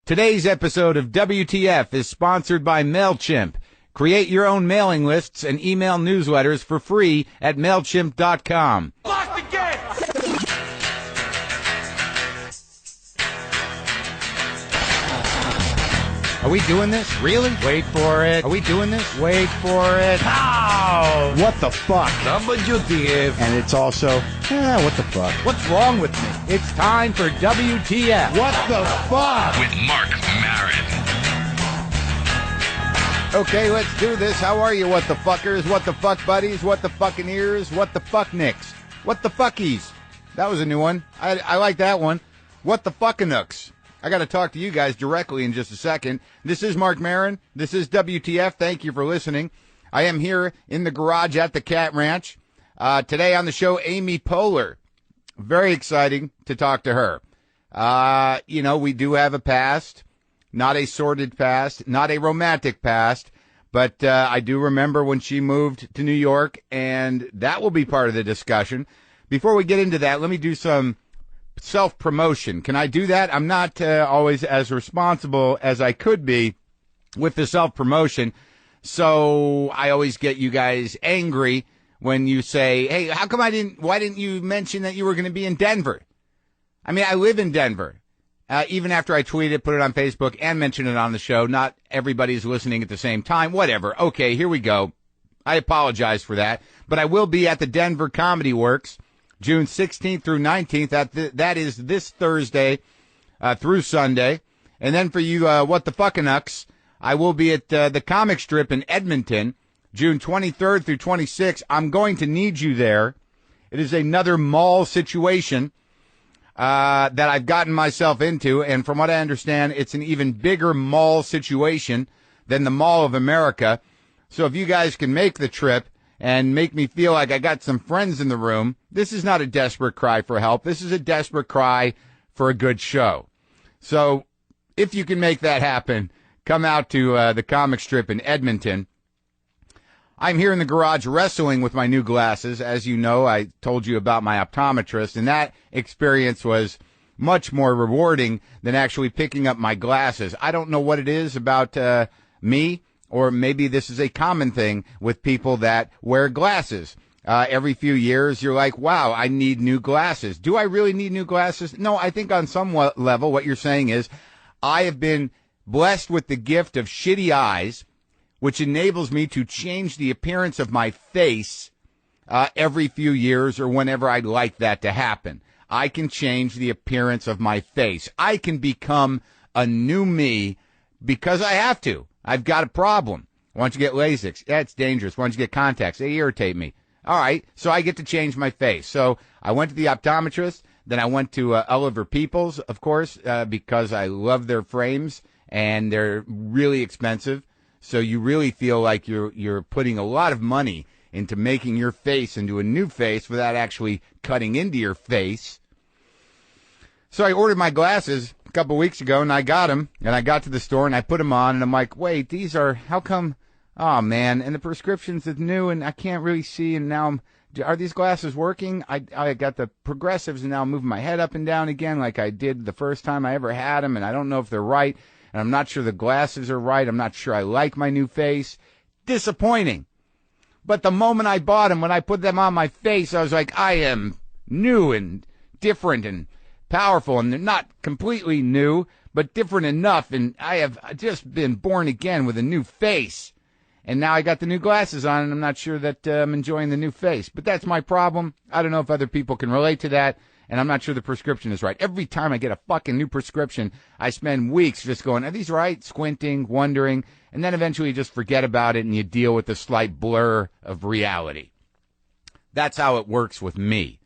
Today's episode of WTF is sponsored by Mailchimp. Create your own mailing lists and email newsletters for free at Mailchimp.com. Locked again! Are we doing this? Really? Wait for it. Are we doing this? Wait for it. How? What the fuck? WTF. And it's also, what the fuck? What's wrong with me? It's time for WTF. What the fuck? With Marc Maron. Okay, let's do this. How are you, what the fuckers? What the fuck buddies? What the fucking ears? What the fuck nicks? What the fuckies? That was a new one. I like that one. What the fuckinooks? I got to talk to you guys directly in just a second. This is Marc Maron. This is WTF. Thank you for listening. I am here in the garage at the Cat Ranch. Today on the show, Amy Poehler. Very exciting to talk to her. We do have a past, not a sordid past, not a romantic past, but I do remember when she moved to New York, and that will be part of the discussion. Before we get into that, let me do some self-promotion. Can I do that? I'm not always as responsible as I could be with the self-promotion, so I always get you guys angry when you say, hey, why didn't you mention that you were going to be in Denver? I mean, I live in Denver. Even after I tweet it, put it on Facebook, and mention it on the show, not everybody's listening at the same time. Whatever. Okay, here we go. I apologize for that, but I will be at the Denver Comedy Works June 16th through 19th. That is this Thursday through Sunday. And then for you, what the fuckinooks, I will be at the Comic Strip in Edmonton, June 23rd through 26th. I'm going to need you there. It is another mall situation that I've gotten myself into, and from what I understand, it's an even bigger mall situation than the Mall of America. So if you guys can make the trip and make me feel like I got some friends in the room, this is not a desperate cry for help. This is a desperate cry for a good show. So if you can make that happen, come out to the Comic Strip in Edmonton. I'm here in the garage wrestling with my new glasses. As you know, I told you about my optometrist, and that experience was much more rewarding than actually picking up my glasses. I don't know what it is about me, or maybe this is a common thing with people that wear glasses. Every few years, you're like, wow, I need new glasses. Do I really need new glasses? No, I think on some level what you're saying is I have been blessed with the gift of shitty eyes, which enables me to change the appearance of my face every few years or whenever I'd like that to happen. I can change the appearance of my face. I can become a new me because I have to. I've got a problem. Why don't you get LASIK? That's dangerous. Why don't you get contacts? They irritate me. All right, so I get to change my face. So I went to the optometrist. Then I went to Oliver Peoples, of course, because I love their frames, and they're really expensive. So you really feel like you're putting a lot of money into making your face into a new face without actually cutting into your face. So I ordered my glasses a couple weeks ago, and I got them, and I got to the store, and I put them on, and I'm like, wait, how come, oh, man, and the prescription's is new, and I can't really see, and now are these glasses working? I got the progressives, and now I'm moving my head up and down again like I did the first time I ever had them, and I don't know if they're right. And I'm not sure the glasses are right. I'm not sure I like my new face. Disappointing. But the moment I bought them, when I put them on my face, I was like, I am new and different and powerful. And they're not completely new, but different enough. And I have just been born again with a new face. And now I got the new glasses on, and I'm not sure that I'm enjoying the new face. But that's my problem. I don't know if other people can relate to that. And I'm not sure the prescription is right. Every time I get a fucking new prescription, I spend weeks just going, are these right? Squinting, wondering, and then eventually you just forget about it and you deal with the slight blur of reality. That's how it works with me.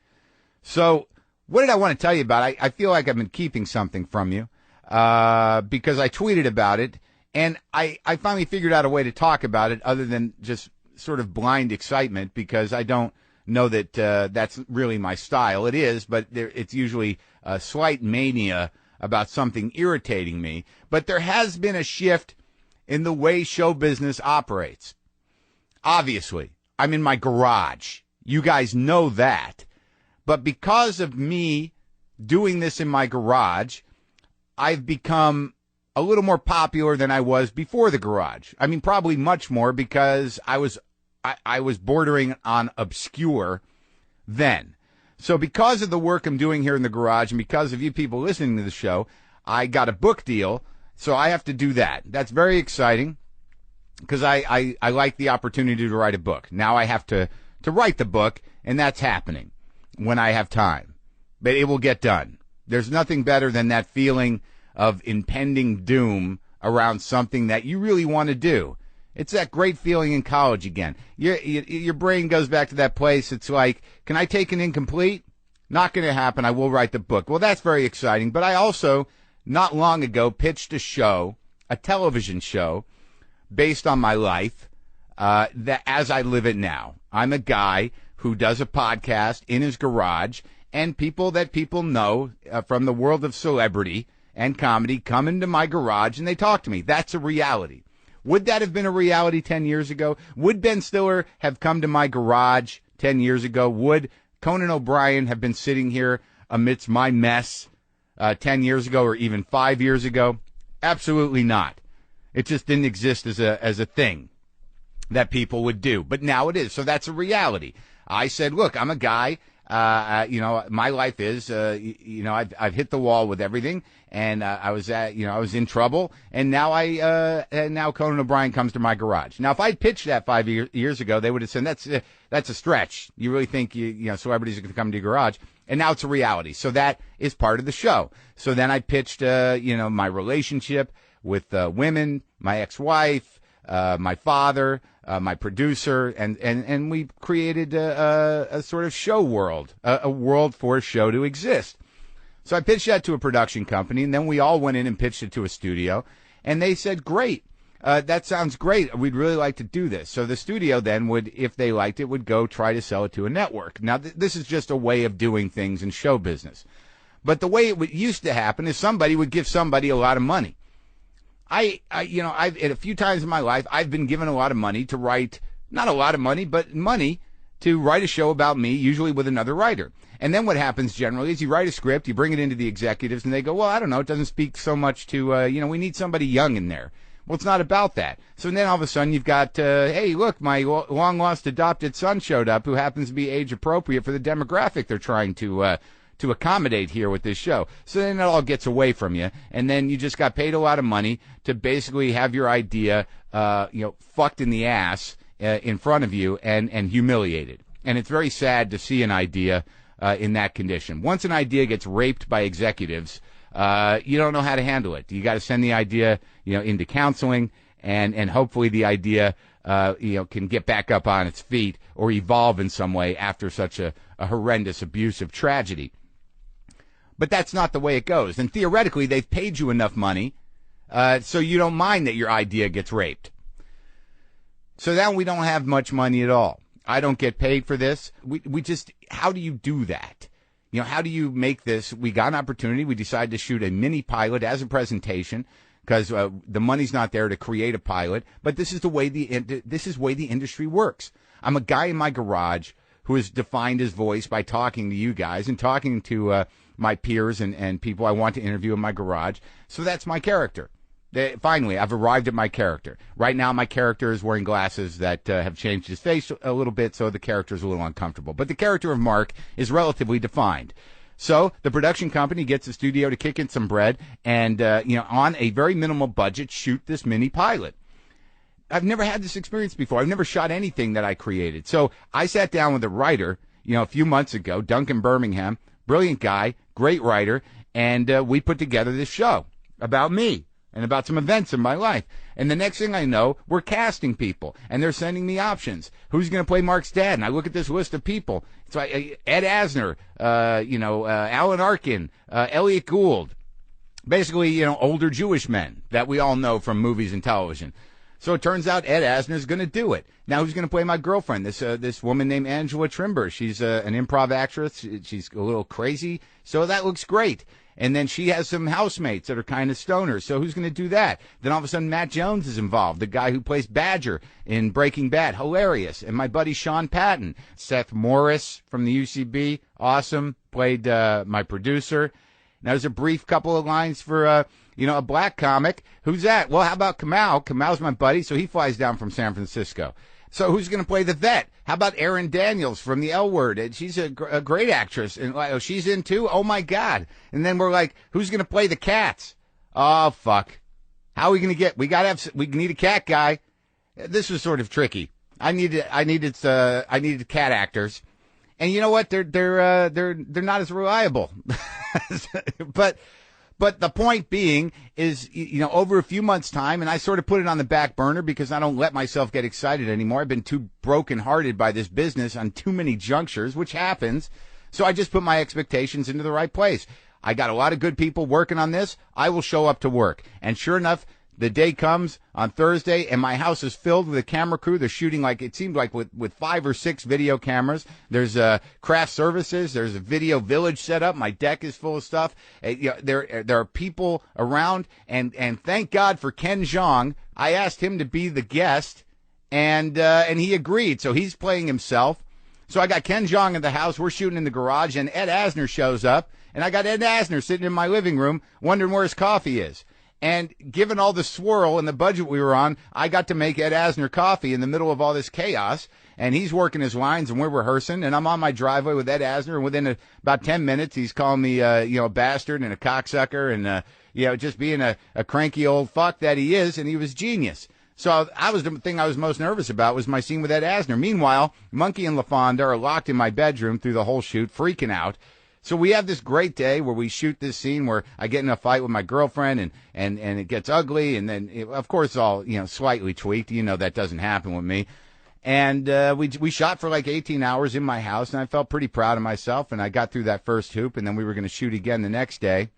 So what did I want to tell you about? I feel like I've been keeping something from you because I tweeted about it, and I finally figured out a way to talk about it other than just sort of blind excitement, because I don't know that that's really my style. It is, but it's usually a slight mania about something irritating me. But there has been a shift in the way show business operates. Obviously, I'm in my garage. You guys know that. But because of me doing this in my garage, I've become a little more popular than I was before the garage. I mean, probably much more because I was bordering on obscure then. So because of the work I'm doing here in the garage and because of you people listening to the show, I got a book deal. So I have to do that. That's very exciting because I like the opportunity to write a book. Now I have to write the book, and that's happening when I have time. But it will get done. There's nothing better than that feeling of impending doom around something that you really want to do. It's that great feeling in college again. Your brain goes back to that place. It's like, can I take an incomplete? Not going to happen. I will write the book. Well, that's very exciting. But I also, not long ago, pitched a show, a television show, based on my life, that as I live it now. I'm a guy who does a podcast in his garage, and people know from the world of celebrity and comedy come into my garage and they talk to me. That's a reality. Would that have been a reality 10 years ago? Would Ben Stiller have come to my garage 10 years ago? Would Conan O'Brien have been sitting here amidst my mess 10 years ago or even 5 years ago? Absolutely not. It just didn't exist as a thing that people would do. But now it is. So that's a reality. I said, look, I'm a guy. My life is, I've hit the wall with everything, and I was in trouble, and now Conan O'Brien comes to my garage. Now, if I'd pitched that 5 years ago, they would have said that's a stretch. You really think celebrities are going to come to your garage? And now it's a reality. So that is part of the show. So then I pitched, my relationship with women, my ex-wife, my father, my producer, and we created a sort of show world, a world for a show to exist. So I pitched that to a production company, and then we all went in and pitched it to a studio, and they said, great, that sounds great. We'd really like to do this. So the studio then would, if they liked it, would go try to sell it to a network. Now, this is just a way of doing things in show business. But the way it used to happen is somebody would give somebody a lot of money. I've a few times in my life, I've been given a lot of money to write, not a lot of money, but money to write a show about me, usually with another writer. And then what happens generally is you write a script, you bring it into the executives, and they go, well, I don't know, it doesn't speak so much to, we need somebody young in there. Well, it's not about that. So then all of a sudden you've got, hey, look, my long-lost adopted son showed up who happens to be age appropriate for the demographic they're trying to accommodate here with this show. So then it all gets away from you, and then you just got paid a lot of money to basically have your idea, fucked in the ass in front of you and humiliated. And it's very sad to see an idea in that condition. Once an idea gets raped by executives, you don't know how to handle it. You got to send the idea, into counseling, and hopefully the idea, can get back up on its feet or evolve in some way after such a horrendous, abusive tragedy. But that's not the way it goes. And theoretically, they've paid you enough money so you don't mind that your idea gets raped. So now we don't have much money at all. I don't get paid for this. We just, how do you do that? How do you make this? We got an opportunity. We decided to shoot a mini pilot as a presentation because the money's not there to create a pilot. But this is the way the industry works. I'm a guy in my garage who has defined his voice by talking to you guys and talking to my peers and people I want to interview in my garage. So that's my character. Finally, I've arrived at my character. Right now, my character is wearing glasses that have changed his face a little bit, so the character is a little uncomfortable. But the character of Marc is relatively defined. So the production company gets the studio to kick in some bread and, on a very minimal budget, shoot this mini pilot. I've never had this experience before. I've never shot anything that I created. So I sat down with a writer, a few months ago, Duncan Birmingham, brilliant guy, great writer, and we put together this show about me and about some events in my life. And the next thing I know, we're casting people, and they're sending me options. Who's going to play Marc's dad? And I look at this list of people. It's like Ed Asner, Alan Arkin, Elliot Gould, basically, older Jewish men that we all know from movies and television. So it turns out Ed Asner is going to do it. Now who's going to play my girlfriend? This woman named Angela Trimber. She's an improv actress. She's a little crazy. So that looks great. And then she has some housemates that are kind of stoners. So who's going to do that? Then all of a sudden Matt Jones is involved, the guy who plays Badger in Breaking Bad. Hilarious. And my buddy Sean Patton. Seth Morris from the UCB. Awesome. Played my producer. Now there's a brief couple of lines for a black comic. Who's that? Well, how about Kamau? Kamau's my buddy, so he flies down from San Francisco. So who's going to play the vet? How about Erin Daniels from the L Word? And she's a great actress. And she's in too? Oh, my God. And then we're like, who's going to play the cats? Oh, fuck. How are we going to get? We need a cat guy. This was sort of tricky. I needed cat actors. And you know what? They're not as reliable. But the point being is, over a few months' time, and I sort of put it on the back burner because I don't let myself get excited anymore. I've been too brokenhearted by this business on too many junctures, which happens. So I just put my expectations into the right place. I got a lot of good people working on this. I will show up to work. And sure enough, the day comes on Thursday, and my house is filled with a camera crew. They're shooting it seemed like with 5 or 6 video cameras. There's craft services. There's a video village set up. My deck is full of stuff. There are people around, and thank God for Ken Jeong. I asked him to be the guest, and he agreed. So he's playing himself. So I got Ken Jeong in the house. We're shooting in the garage, and Ed Asner shows up, and I got Ed Asner sitting in my living room wondering where his coffee is. And given all the swirl and the budget we were on, I got to make Ed Asner coffee in the middle of all this chaos. And he's working his lines, and we're rehearsing. And I'm on my driveway with Ed Asner. And within about 10 minutes, he's calling me, a bastard and a cocksucker and, just being a cranky old fuck that he is. And he was genius. So the thing I was most nervous about was my scene with Ed Asner. Meanwhile, Monkey and LaFonda are locked in my bedroom through the whole shoot, freaking out. So we have this great day where we shoot this scene where I get in a fight with my girlfriend and it gets ugly. And then, of course, all, slightly tweaked. That doesn't happen with me. And we shot for like 18 hours in my house, and I felt pretty proud of myself. And I got through that first hoop, and then we were going to shoot again the next day.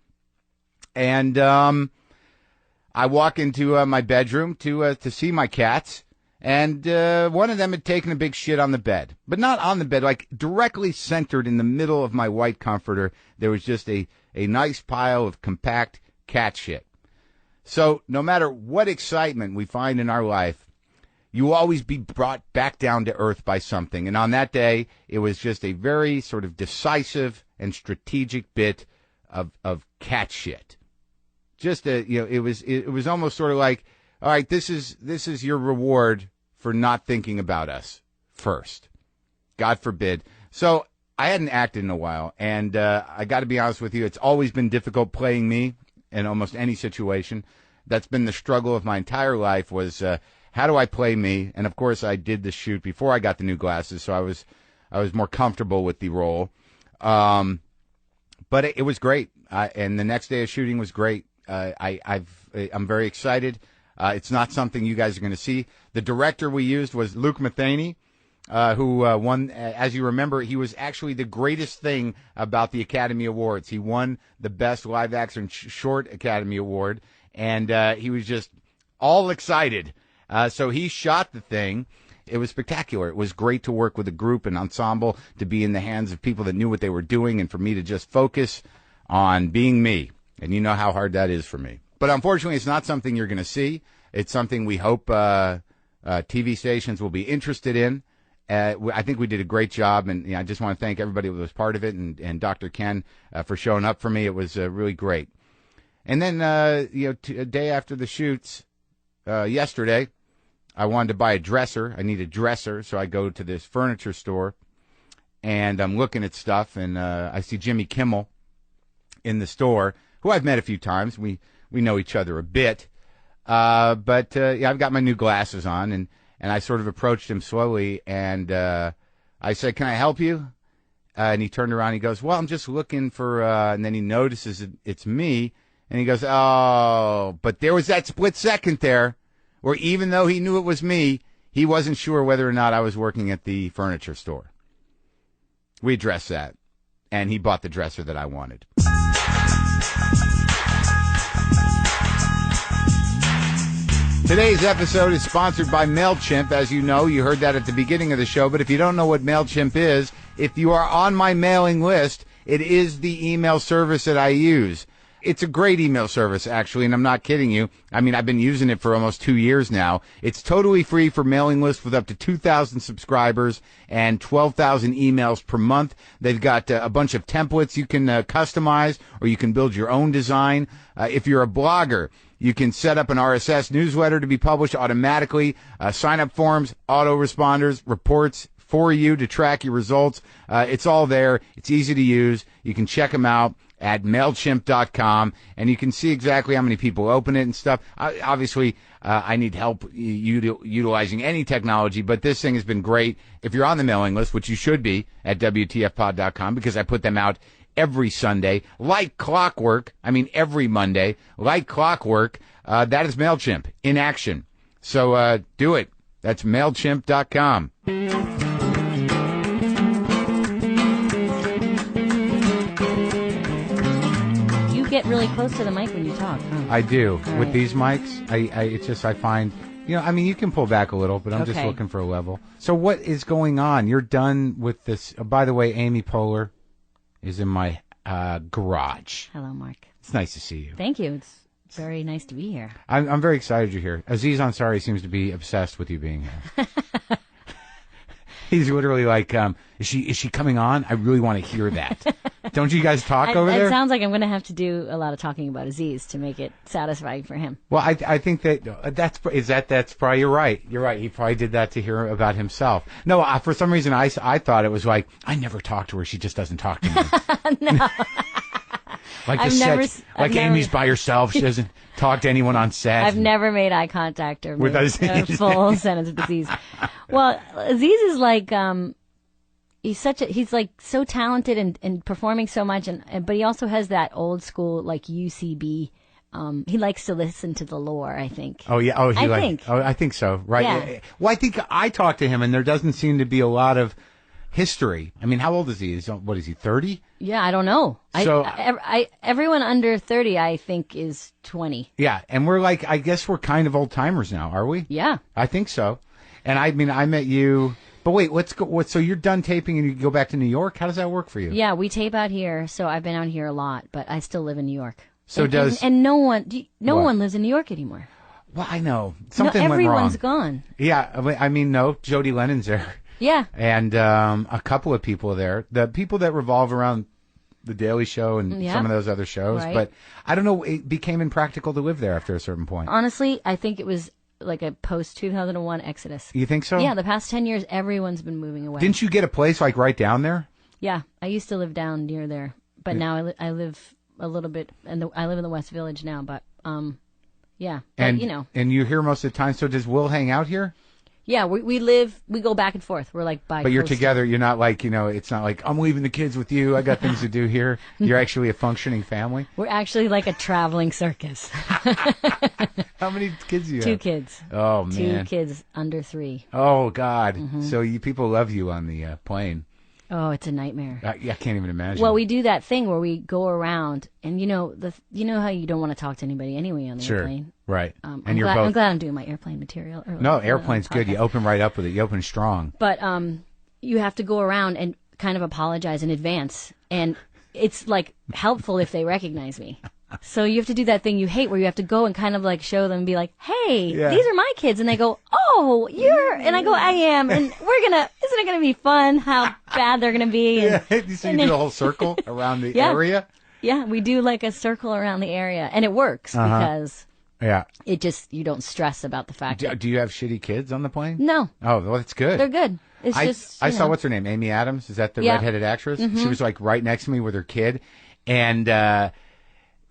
And I walk into my bedroom to see my cats. And one of them had taken a big shit on the bed. But not on the bed, like directly centered in the middle of my white comforter. There was just a nice pile of compact cat shit. So no matter what excitement we find in our life, you will always be brought back down to earth by something. And on that day, it was just a very sort of decisive and strategic bit of cat shit. Just it was almost sort of like, all right, this is your reward for not thinking about us first. God forbid. So I hadn't acted in a while, and I got to be honest with you, it's always been difficult playing me in almost any situation. That's been the struggle of my entire life was how do I play me? And, of course, I did the shoot before I got the new glasses, so I was more comfortable with the role. But it was great, and the next day of shooting was great. I'm very excited. It's not something you guys are going to see. The director we used was Luke Matheny, who won, as you remember, he was actually the greatest thing about the Academy Awards. He won the Best Live Action Short Academy Award, and he was just all excited. So he shot the thing. It was spectacular. It was great to work with a group, an ensemble, to be in the hands of people that knew what they were doing, and for me to just focus on being me. And you know how hard that is for me. But unfortunately, it's not something you're going to see. It's something we hope TV stations will be interested in. I think we did a great job, and I just want to thank everybody who was part of it, and Dr. Ken for showing up for me. It was really great. And then, a day after the shoots, yesterday, I wanted to buy a dresser. I need a dresser, so I go to this furniture store, and I'm looking at stuff, and I see Jimmy Kimmel in the store, who I've met a few times. We know each other a bit. But I've got my new glasses on, and I sort of approached him slowly, and I said, "Can I help you?" And he turned around, and he goes, "Well, I'm just looking for," and then he notices it's me, and he goes, "Oh," but there was that split second there where even though he knew it was me, he wasn't sure whether or not I was working at the furniture store. We addressed that, and he bought the dresser that I wanted. Today's episode is sponsored by Mailchimp. As you know, you heard that at the beginning of the show, but if you don't know what Mailchimp is, if you are on my mailing list, it is the email service that I use. It's a great email service, actually, and I'm not kidding you. I mean, I've been using it for almost 2 years now. It's totally free for mailing lists with up to 2,000 subscribers and 12,000 emails per month. They've got a bunch of templates you can customize, or you can build your own design. If you're a blogger, you can set up an RSS newsletter to be published automatically, sign-up forms, autoresponders, reports for you to track your results. It's all there. It's easy to use. You can check them out at Mailchimp.com, and you can see exactly how many people open it and stuff. Obviously, I need help utilizing any technology, but this thing has been great. If you're on the mailing list, which you should be at WTFpod.com, because I put them out every Sunday, like clockwork. I mean, every Monday, like clockwork. That is Mailchimp in action. So do it. That's Mailchimp.com. Get really close to the mic when you talk, huh? I do. All With right. these mics, I find, I mean, you can pull back a little, but I'm just looking for a level. So what is going on? You're done with this. By the way, Amy Poehler is in my garage. Hello, Mark. It's nice to see you. Thank you. It's very nice to be here. I'm very excited you're here. Aziz Ansari seems to be obsessed with you being here. He's literally like, is she coming on? I really want to hear that. Don't you guys talk over there? It sounds like I'm going to have to do a lot of talking about Aziz to make it satisfying for him. Well, I think that's probably, you're right. You're right. He probably did that to hear about himself. No, for some reason I thought it was like, I never talk to her. She just doesn't talk to me. No. Like I've Amy's by herself. She doesn't talk to anyone on set. I've never made eye contact or with made a Aziz. full sentence with Aziz. Well, Aziz is like, he's like so talented and performing so much, but he also has that old school like UCB. He likes to listen to the lore, I think. Oh yeah. Oh, I think so. Right. Yeah. Well, I think I talked to him, and there doesn't seem to be a lot of history. I mean, how old is he? What is he? 30? Yeah, I don't know. So everyone under 30, I think, is 20. Yeah, and we're like, I guess we're kind of old timers now, are we? Yeah, I think so. And I mean, I met you. But wait, let's go. So you're done taping and you go back to New York? How does that work for you? Yeah, we tape out here, so I've been out here a lot, but I still live in New York. So no one lives in New York anymore. Well, I know something went wrong. Everyone's gone. Yeah, I mean, no, Jody Lennon's there. Yeah, and a couple of people there. The people that revolve around The Daily Show and some of those other shows. Right. But I don't know. It became impractical to live there after a certain point. Honestly, I think it was like a post-2001 exodus. You think so? Yeah, the past 10 years, everyone's been moving away. Didn't you get a place like right down there? Yeah, I used to live down near there, but now I live a little bit, I live in the West Village now, but yeah. But, And you're here most of the time, so does Will hang out here? Yeah, we go back and forth. We're like bi-coastal. But you're together. You're not like, it's not like, I'm leaving the kids with you. I got things to do here. You're actually a functioning family. We're actually like a traveling circus. How many kids do you have? 2 kids. Oh, man. 2 kids under 3. Oh, God. Mm-hmm. So people love you on the plane. Oh, it's a nightmare. I can't even imagine. Well, we do that thing where we go around, and you know how you don't want to talk to anybody anyway on the airplane. Right. And I'm glad I'm doing my airplane material. No, airplane's good. You open right up with it. You open strong. But you have to go around and kind of apologize in advance, and it's like helpful if they recognize me. So you have to do that thing you hate where you have to go and kind of like show them and be like, hey, these are my kids. And they go, oh, you're, and I go, I am. And isn't it going to be fun how bad they're going to be? And, so you do the whole circle around the area? Yeah, we do like a circle around the area. And it works because it just, you don't stress about the fact Do you have shitty kids on the plane? No. Oh, well, that's good. They're good. It's I saw, what's her name? Amy Adams? Is that the redheaded actress? Mm-hmm. She was like right next to me with her kid. And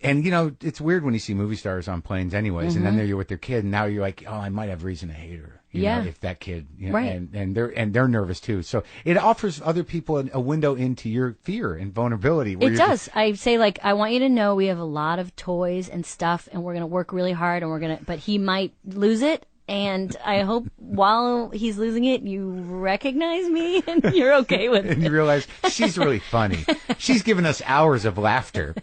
it's weird when you see movie stars on planes anyways, and then you're with their kid, and now you're like, oh, I might have reason to hate her. You know, if that kid, right. and they're nervous too. So it offers other people a window into your fear and vulnerability. It does. I say, like, I want you to know we have a lot of toys and stuff, and we're going to work really hard, and but he might lose it. And I hope while he's losing it, you recognize me and you're okay with it. And you realize she's really funny. She's given us hours of laughter.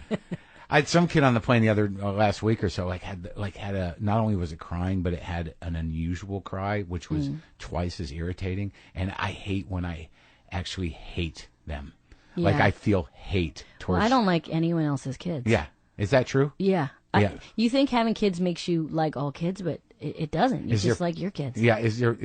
I had some kid on the plane last week or so, had a, not only was it crying, but it had an unusual cry, which was twice as irritating. And I hate when I actually hate them. Yeah. Like I feel hate towards. Well, I don't like anyone else's kids. Yeah. Is that true? Yeah. Yeah. You think having kids makes you like all kids, but it doesn't. You just like your kids. Yeah.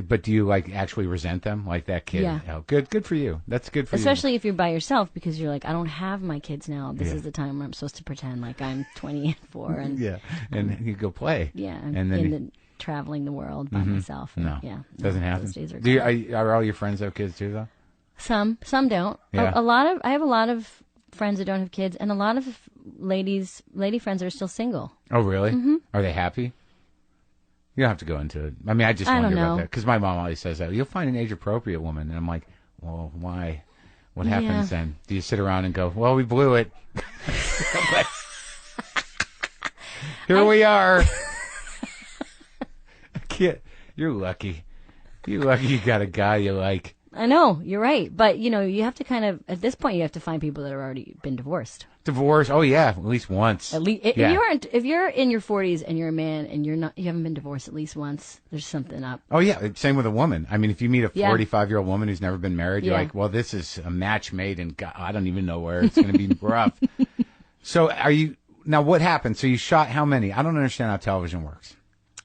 But do you like actually resent them like that kid? Yeah. Oh, good for you. That's good for you. Especially if you're by yourself, because you're like, I don't have my kids now. This is the time where I'm supposed to pretend like I'm 24 and yeah. And you go play. Yeah. And then traveling the world by myself. No. Yeah. Doesn't happen. Those days are Do you, gone. are all your friends have kids too though? Some don't. Yeah. I have a lot of friends that don't have kids, and a lot of lady friends that are still single. Oh, really? Mm-hmm. Are they happy? You don't have to go into it. I mean, I just I wonder don't about know. that because my mom always says that you'll find an age-appropriate woman, and I'm like, well, why? What happens then? Do you sit around and go, well, we blew it? Here we are. I can't. You're lucky. You're lucky you got a guy you like. I know, you're right. But, you have to kind of, at this point, you have to find people that have already been divorced. Divorce? Oh, yeah, at least once. At least, if you're in your 40s and you're a man and you haven't been divorced at least once, there's something up. Oh, yeah, same with a woman. I mean, if you meet a 45-year-old woman who's never been married, you're like, well, this is a match made in God, I don't even know where. It's going to be rough. So now what happened? So you shot how many? I don't understand how television works.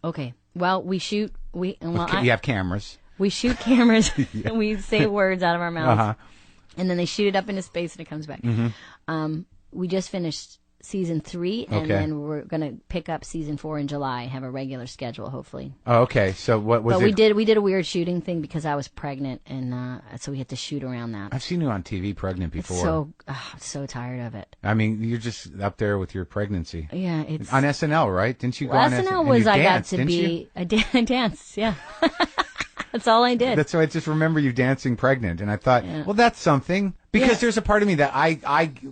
Okay. Well, you have cameras. We shoot cameras and we say words out of our mouths. Uh-huh. And then they shoot it up into space and it comes back. Mm-hmm. We just finished season 3 and then we're going to pick up season 4 in July, have a regular schedule, hopefully. Oh, okay. So what was it? But we did a weird shooting thing because I was pregnant and so we had to shoot around that. I've seen you on TV pregnant before. So tired of it. I mean, you're just up there with your pregnancy. Yeah, it's on SNL, right? Didn't you go on SNL? SNL? Was I got to be I danced, yeah. That's all I did. That's why I just remember you dancing pregnant, and I thought, well, that's something. Because there's a part of me that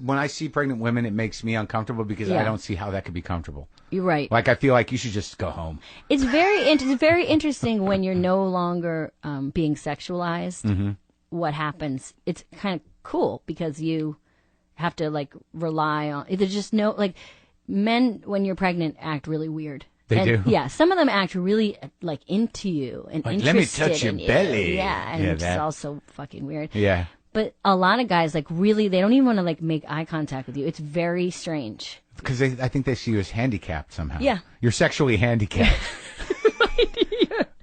when I see pregnant women, it makes me uncomfortable because I don't see how that could be comfortable. You're right. Like I feel like you should just go home. It's very interesting when you're no longer being sexualized. Mm-hmm. What happens? It's kind of cool because you have to like rely on. There's just no like men when you're pregnant act really weird. They do. Yeah, some of them act really like into you and like, interested let me touch your belly. Yeah, and it's also fucking weird. Yeah. But a lot of guys like really they don't even want to like make eye contact with you. It's very strange. Because I think they see you as handicapped somehow. Yeah. You're sexually handicapped.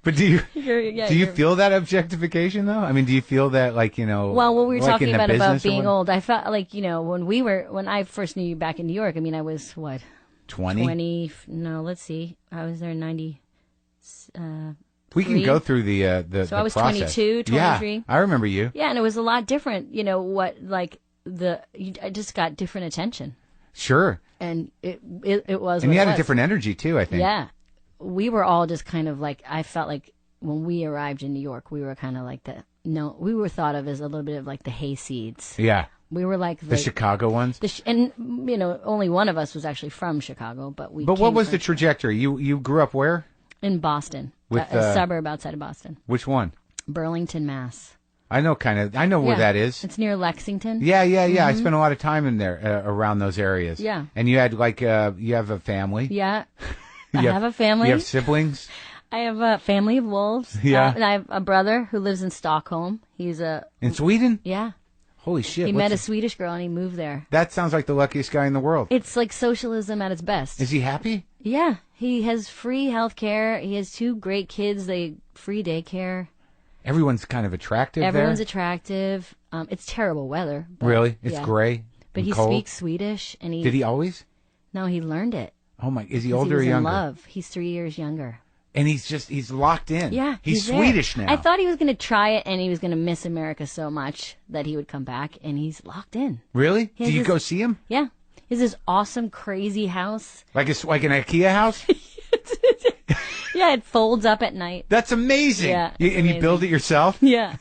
But do you feel that objectification though? I mean, do you feel that like, Well, what we were like talking about being what? old, I felt like, when I first knew you back in New York, I mean, I was what? 20? No, let's see. I was there in 90. We can go through the So I was process. 22, 23. Yeah, I remember you. Yeah, and it was a lot different. I just got different attention. Sure. And it was. And you had a different energy too, I think. Yeah, we were all just kind of like. I felt like when we arrived in New York, we were kind of like we were thought of as a little bit of like the hayseeds. Yeah. We were like the Chicago ones. And only one of us was actually from Chicago, but we. But what was from the trajectory? You grew up where? In Boston, with a suburb outside of Boston. Which one? Burlington, Mass. I know where that is. It's near Lexington. Yeah. Mm-hmm. I spent a lot of time in there, around those areas. Yeah. And you had you have a family. Yeah. I have a family. You have siblings. I have a family of wolves. Yeah. And I have a brother who lives in Stockholm. He's in Sweden? Yeah. Holy shit. He met a Swedish girl and he moved there. That sounds like the luckiest guy in the world. It's like socialism at its best. Is he happy? Yeah. He has free health care. He has 2 great kids. Free daycare. Everyone's kind of attractive Everyone's there? attractive. It's terrible weather. Really? It's gray? But he cold? speaks Swedish. And Did he always? No, he learned it. Oh my, is he older or younger? He was in love. He's 3 years younger. And he's locked in. Yeah. He's Swedish now. I thought he was going to try it and he was going to miss America so much that he would come back, and he's locked in. Really? Do you go see him? Yeah. He has this awesome, crazy house. Like an IKEA house? Yeah, it folds up at night. That's amazing. Yeah. And you build it yourself? Yeah.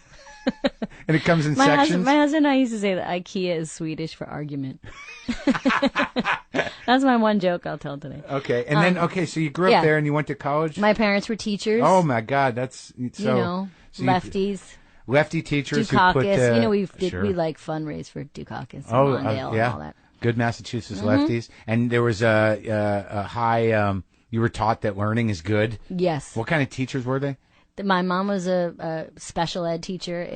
And it comes in sections? My husband and I used to say that IKEA is Swedish for argument. That's my one joke I'll tell today. Okay. And then, so you grew up there and you went to college? My parents were teachers. Oh, my God. That's so... lefties. Lefty teachers Dukakis. who put... We like fundraise for Dukakis and Mondale yeah. and all that. Good Massachusetts lefties. And there was a high... you were taught that learning is good? Yes. What kind of teachers were they? My mom was a special ed teacher.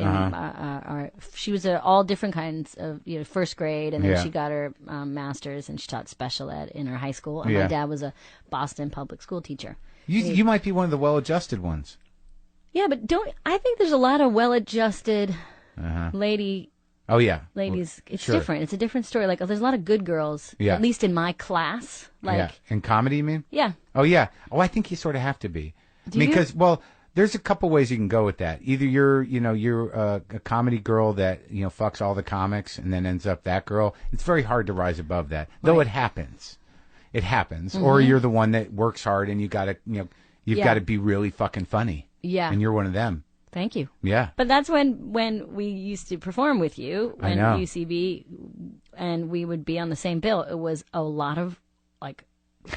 She was all different kinds of, first grade, and then she got her master's, and she taught special ed in her high school. And my dad was a Boston public school teacher. You might be one of the well-adjusted ones. Yeah, but I think there's a lot of well-adjusted ladies. It's different. It's a different story. Like, there's a lot of good girls, at least in my class. In comedy, you mean? Yeah. Oh, yeah. Oh, I think you sort of have to be. Well, there's a couple ways you can go with that. Either you're a comedy girl that, fucks all the comics and then ends up that girl. It's very hard to rise above that, though it happens. It happens. Mm-hmm. Or you're the one that works hard and you got to, you've got to be really fucking funny. Yeah. And you're one of them. Thank you. Yeah. But that's when we used to perform with you at UCB, and we would be on the same bill. It was a lot of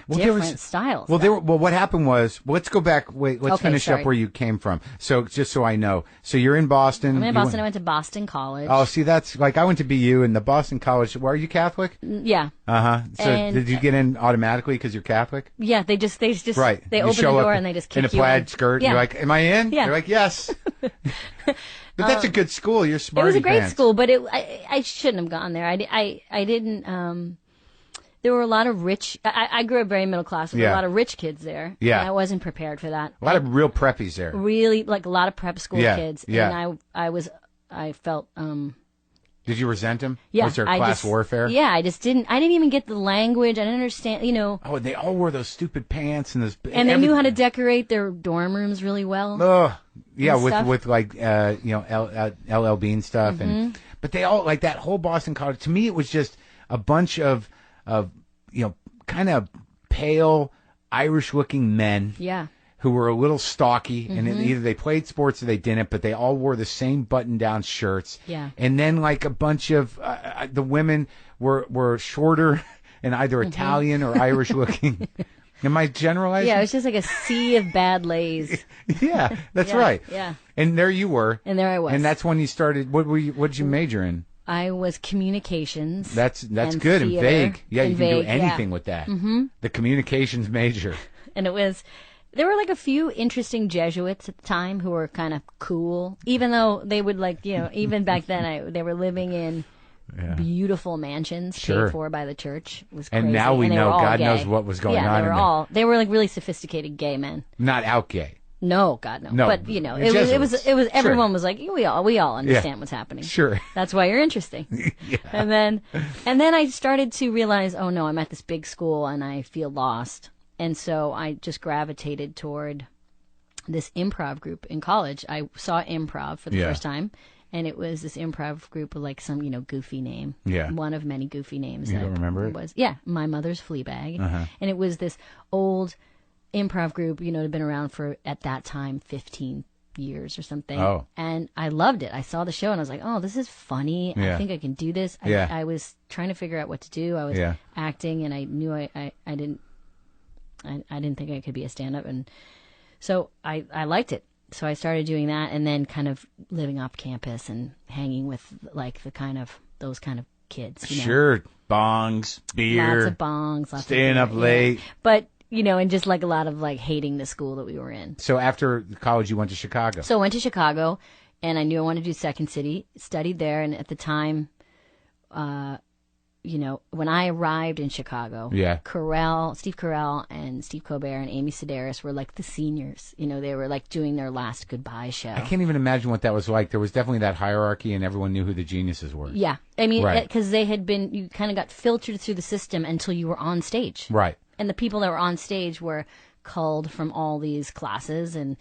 different styles. Well, what happened was, let's go back. Wait, let's finish up where you came from. So just so I know. So you're in Boston. I'm in Boston. I went to Boston College. Oh, see, that's I went to BU and the Boston College. Are you Catholic? Yeah. So did you get in automatically because you're Catholic? Yeah, they just right. They open the door and they just kick you in. In a plaid skirt. Yeah. You're like, am I in? Yeah. You're like, yes. But that's a good school. You're smart. It was a great school, but I shouldn't have gone there. I didn't. There were a lot of rich. I grew up very middle class with a lot of rich kids there. Yeah, and I wasn't prepared for that. A lot of real preppies there. Really, a lot of prep school kids. Yeah. And I felt. Did you resent them? Yeah. Was there class warfare? Yeah, I didn't even get the language. I didn't understand. Oh, and they all wore those stupid pants and those. And they knew how to decorate their dorm rooms really well. Oh, yeah, with LL Bean stuff, Mm-hmm. but they all that whole Boston College. To me, it was just a bunch of kind of pale Irish-looking men. Yeah. Who were a little stocky, and either they played sports or they didn't, but they all wore the same button-down shirts. Yeah. And then a bunch of the women were shorter and either Italian or Irish-looking. Am I generalizing? Yeah, it was just like a sea of bad lays. Yeah, that's right. Yeah. And there you were. And there I was. And that's when you started. What did you major in? I was communications. That's and good theater, and vague. Yeah, you can do anything yeah. with that. Mm-hmm. The communications major. And there were a few interesting Jesuits at the time who were kind of cool, even though they would even back then they were living in beautiful mansions paid for by the church. It was crazy. And now we know God knows what was going on. Yeah, they were really sophisticated gay men. Not out gay. No, God, no. But it was everyone was like, we all understand what's happening. Sure. That's why you're interesting. Yeah. And then I started to realize, oh no, I'm at this big school and I feel lost. And so I just gravitated toward this improv group in college. I saw improv for the first time, and it was this improv group with some goofy name. Yeah. One of many goofy names. You don't remember it? Yeah, My Mother's Fleabag. And it was this old improv group, had been around for, at that time, 15 years or something. Oh. And I loved it. I saw the show and I was like, oh, this is funny. I think I can do this. I was trying to figure out what to do. I was acting, and I knew I didn't think I could be a stand-up. And so I liked it. So I started doing that, and then kind of living off campus and hanging with those kind of kids. Sure. Bongs, beer. Lots of bongs. Lots staying of beer, up late. But and just a lot of hating the school that we were in. So after college, you went to Chicago. So I went to Chicago, and I knew I wanted to do Second City. Studied there, and at the time, when I arrived in Chicago, Steve Carell and Steve Colbert and Amy Sedaris were the seniors. They were doing their last goodbye show. I can't even imagine what that was like. There was definitely that hierarchy, and everyone knew who the geniuses were. Yeah, I mean, because they had been, you kind of got filtered through the system until you were on stage. Right. And the people that were on stage were culled from all these classes and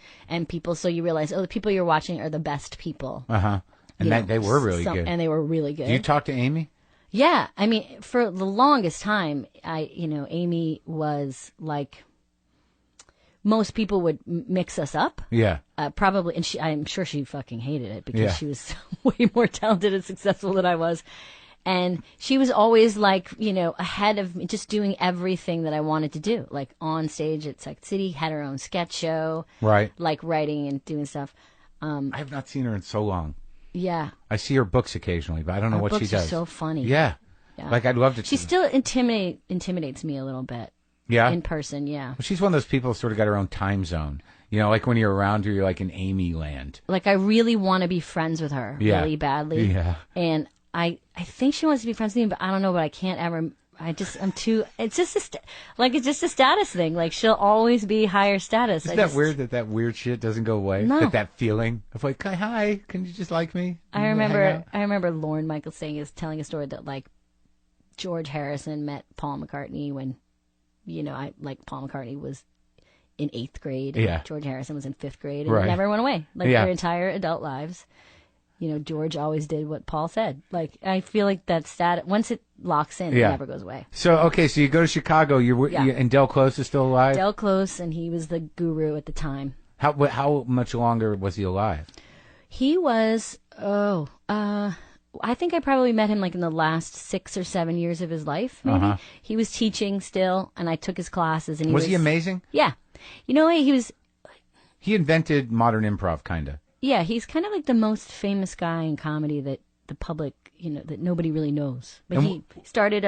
people. So you realize, the people you're watching are the best people. And they were really good. And they were really good. Do you talk to Amy? Yeah. I mean, for the longest time, Amy was most people would mix us up. Yeah. Probably. And I'm sure she fucking hated it because she was way more talented and successful than I was. And she was always ahead of me, just doing everything that I wanted to do. On stage at Second City, had her own sketch show. Right. Writing and doing stuff. I have not seen her in so long. Yeah. I see her books occasionally, but I don't know what she does. Her books are so funny. Yeah. I'd love to. She still intimidates me a little bit. Yeah? In person, yeah. Well, she's one of those people who sort of got her own time zone. You know, like when you're around her, you're like in Amy land. Like, I really want to be friends with her really badly. Yeah. And I think she wants to be friends with me, but I don't know, but I can't ever... I'm too... It's just it's just a status thing. Like, she'll always be higher status. Isn't that weird that weird shit doesn't go away? No. That feeling of like, hi, can you just like me? I remember Lorne Michaels telling a story that, like, George Harrison met Paul McCartney when, Paul McCartney was in 8th grade. And George Harrison was in 5th grade. And it never went away. Like, their entire adult lives. George always did what Paul said. Like, I feel like that status, once it locks in, it never goes away. So you go to Chicago, and Del Close is still alive? Del Close, and he was the guru at the time. How much longer was he alive? He was, I think I probably met him like in the last 6 or 7 years of his life, maybe. Uh-huh. He was teaching still, and I took his classes. And was he amazing? Yeah. He invented modern improv, kind of. Yeah, he's kind of like the most famous guy in comedy that the public, that nobody really knows. But he started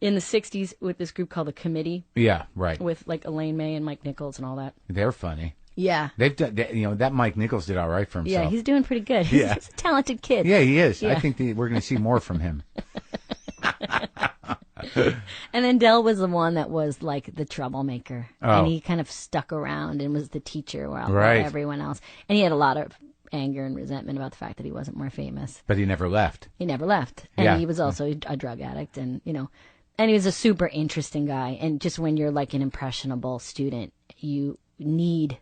in the 60s with this group called The Committee. Yeah, right. With like Elaine May and Mike Nichols and all that. They're funny. Yeah. They've done, that Mike Nichols did all right for himself. Yeah, he's doing pretty good. He's a talented kid. Yeah, he is. Yeah. I think we're going to see more from him. And then Del was the one that was like the troublemaker. Oh. And he kind of stuck around and was the teacher while everyone else. And he had a lot of anger and resentment about the fact that he wasn't more famous. But he never left. He never left. And he was also a drug addict and, and he was a super interesting guy. And just when you're like an impressionable student, you need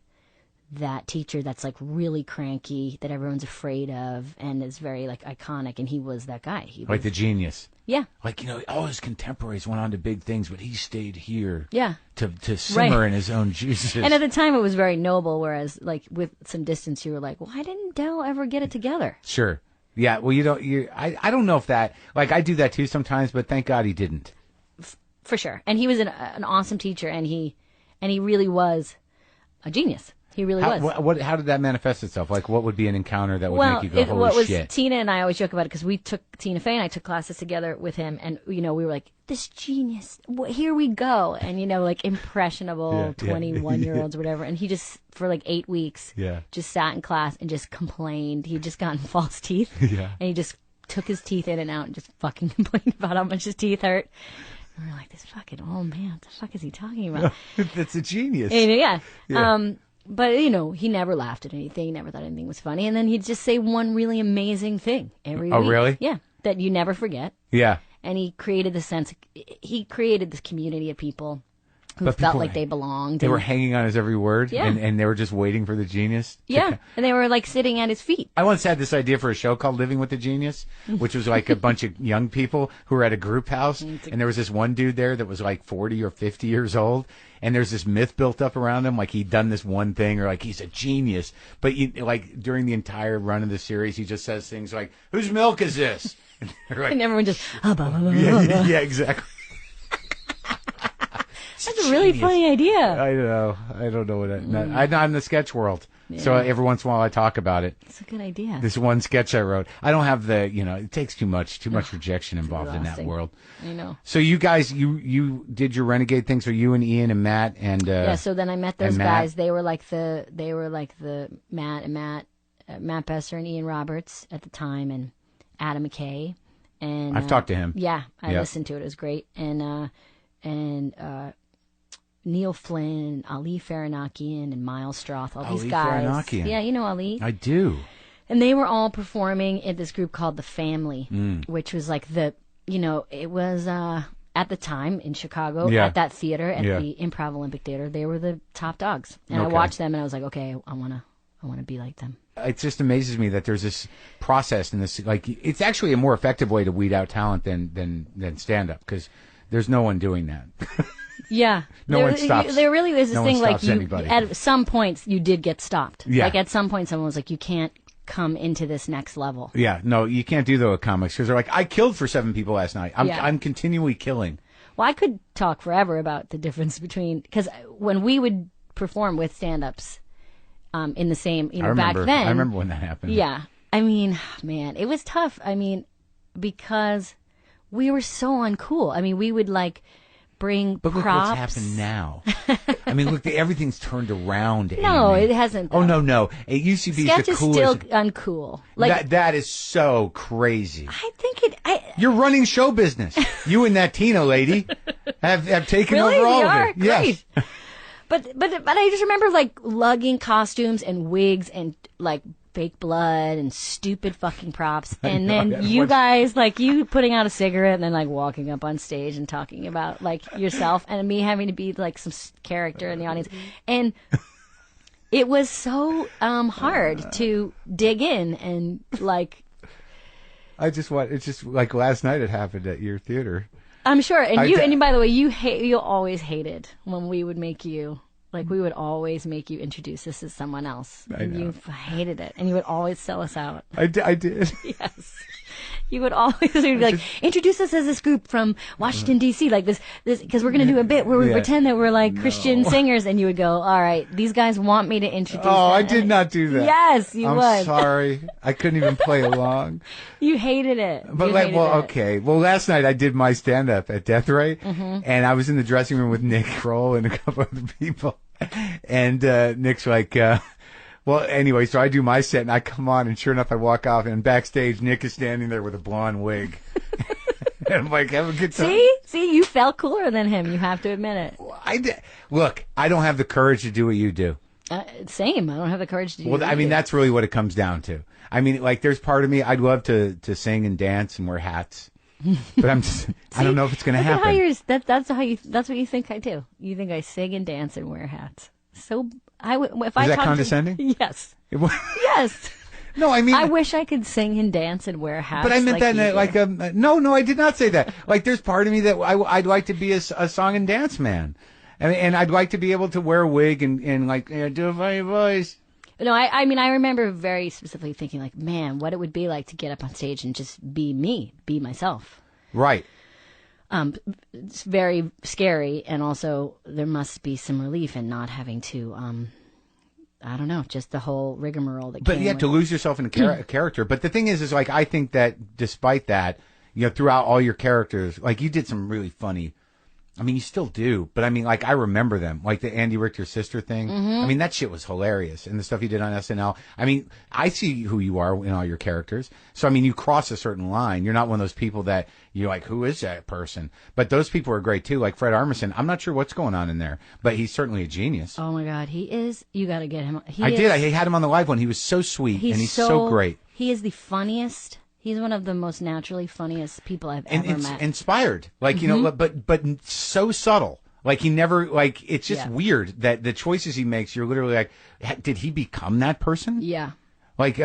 that teacher that's like really cranky, that everyone's afraid of, and is very like iconic. And he was that guy. He was, like the genius. Yeah. Like, all his contemporaries went on to big things, but he stayed here. Yeah. To simmer in his own juices. And at the time it was very noble, whereas like with some distance you were like, why didn't Del ever get it together? Sure. Yeah. Well, I don't know if that, like I do that too sometimes, but thank God he didn't. For sure. And he was an awesome teacher, and he really was a genius. He really was. How did that manifest itself? Like, what would be an encounter that would make you go, holy shit? Tina and I always joke about it because Tina Fey and I took classes together with him, and, we were like, this genius, here we go. And, like impressionable 21-year-olds or whatever. And he just, for like 8 weeks, just sat in class and just complained. He'd just gotten false teeth. Yeah. And he just took his teeth in and out and just fucking complained about how much his teeth hurt. And we're like, this fucking old man, what the fuck is he talking about? That's a genius. And, yeah. But, he never laughed at anything. He never thought anything was funny. And then he'd just say one really amazing thing every week. Oh, really? Yeah. That you never forget. Yeah. And he created this community of people who felt like they belonged. They were hanging on his every word. Yeah. And they were just waiting for the genius. Yeah. And they were like sitting at his feet. I once had this idea for a show called Living with the Genius, which was like a bunch of young people who were at a group house. And there was this one dude there that was like 40 or 50 years old. And there's this myth built up around him, like he'd done this one thing, or like he's a genius. But like during the entire run of the series, he just says things like, "Whose milk is this?" And, like, and everyone just, yeah, exactly. That's a really funny idea. I know. I don't know what I'm in the sketch world. Yeah. So every once in a while I talk about it. It's a good idea. This one sketch I wrote. I don't have it takes too much rejection involved in that world. I know. So you guys, you did your Renegade thing. So you and Ian and Matt and yeah. So then I met those guys. They were like the Matt Besser and Ian Roberts at the time, and Adam McKay. And I've talked to him. Yeah, I listened to it. It was great. And Neil Flynn, Ali Faranakian, and Miles Stroth, all these guys. Faranakian. Yeah, you know Ali. I do. And they were all performing at this group called The Family, which was like it was at the time in Chicago at that theater, at the Improv Olympic Theater. They were the top dogs. And I watched them and I was like, okay, I want to be like them. It just amazes me that there's this process and this, like, it's actually a more effective way to weed out talent than stand up, because there's no one doing that. Yeah. No one stops. There really is this no thing like anybody. At some points you did get stopped. Yeah. Like at some point someone was like, you can't come into this next level. Yeah. No, you can't do that with comics, because they're like, I killed for 7 people last night. I'm continually killing. Well, I could talk forever about the difference between, because when we would perform with stand-ups in the same, back then. I remember when that happened. Yeah. I mean, man, it was tough. I mean, because we were so uncool. I mean, we would like bring But look props. what's happened now. I mean, look, everything's turned around. No, Amy. it hasn't. Oh, no. It used to be Sketch the is coolest. still uncool. Like that is so crazy. I think it. You're running show business. You and that Tina lady have taken Really? over all We of are? it. Yes. Great. But I just remember like lugging costumes and wigs and like fake blood and stupid fucking props, and then you guys like you putting out a cigarette and then like walking up on stage and talking about like yourself, and me having to be like some character in the audience, and it was so hard to dig in and like. It's just like last night it happened at your theater. I'm sure, and by the way, you always hated when we would make you. Like, we would always make you introduce us as someone else. And you hated it. And you would always sell us out. I did. Yes. You would always be like, introduce us as this group from Washington, D.C. Like this, because we're going to do a bit where we pretend that we're like Christian singers. And you would go, all right, these guys want me to introduce them. I did not do that. Yes, you would. I'm sorry. I couldn't even play along. You hated it. But okay. Well, last night I did my stand-up at Death Ray. And I was in the dressing room with Nick Kroll and a couple other people. And Nick's like, well, anyway, so I do my set and I come on, and sure enough, I walk off, and backstage, Nick is standing there with a blonde wig. And I'm like, have a good time. See, you felt cooler than him. You have to admit it. Look, I don't have the courage to do what you do. Same. I don't have the courage to do Well, I mean, that's really what it comes down to. I mean, like, there's part of me, I'd love to sing and dance and wear hats. But I'm just, I don't know if it's going to happen. That's what you think I do. You think I sing and dance and wear hats. So if I Is that talk condescending? Yes. Yes. No, I mean, I wish I could sing and dance and wear hats. But I meant that no, I did not say that. Like, there's part of me that I'd like to be a song and dance man, and I'd like to be able to wear a wig and like do a funny voice. No, I mean, I remember very specifically thinking, like, man, what it would be like to get up on stage and just be me, be myself. Right. It's very scary, and also there must be some relief in not having to, I don't know, just the whole rigmarole that. But you have to lose yourself in a character. But the thing is like, I think that despite that, throughout all your characters, like, you did some really funny. I mean, you still do, but I mean, like, I remember them, like the Andy Richter sister thing. I mean, that shit was hilarious, and the stuff you did on SNL. I mean, I see who you are in all your characters. So, I mean, you cross a certain line. You're not one of those people that you're like, who is that person? But those people are great too, like Fred Armisen. I'm not sure what's going on in there, but he's certainly a genius. Oh my God, he is. You got to get him. I had him on the live one. He was so sweet, and he's so great. He is the funniest. He's one of the most naturally funniest people I've ever met. Inspired, like, but so subtle. Like, he never, like, it's just weird that the choices he makes, you're literally like, did he become that person? Yeah. Like,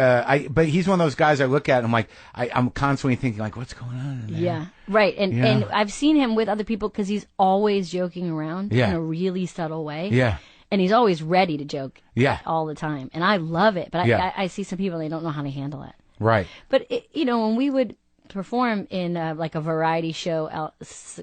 but he's one of those guys I look at and I'm like, I'm constantly thinking, like, what's going on in there? Yeah. Right. And I've seen him with other people because he's always joking around in a really subtle way. Yeah. And he's always ready to joke all the time. And I love it. But I see some people, they don't know how to handle it. Right. But, when we would perform in like a variety show,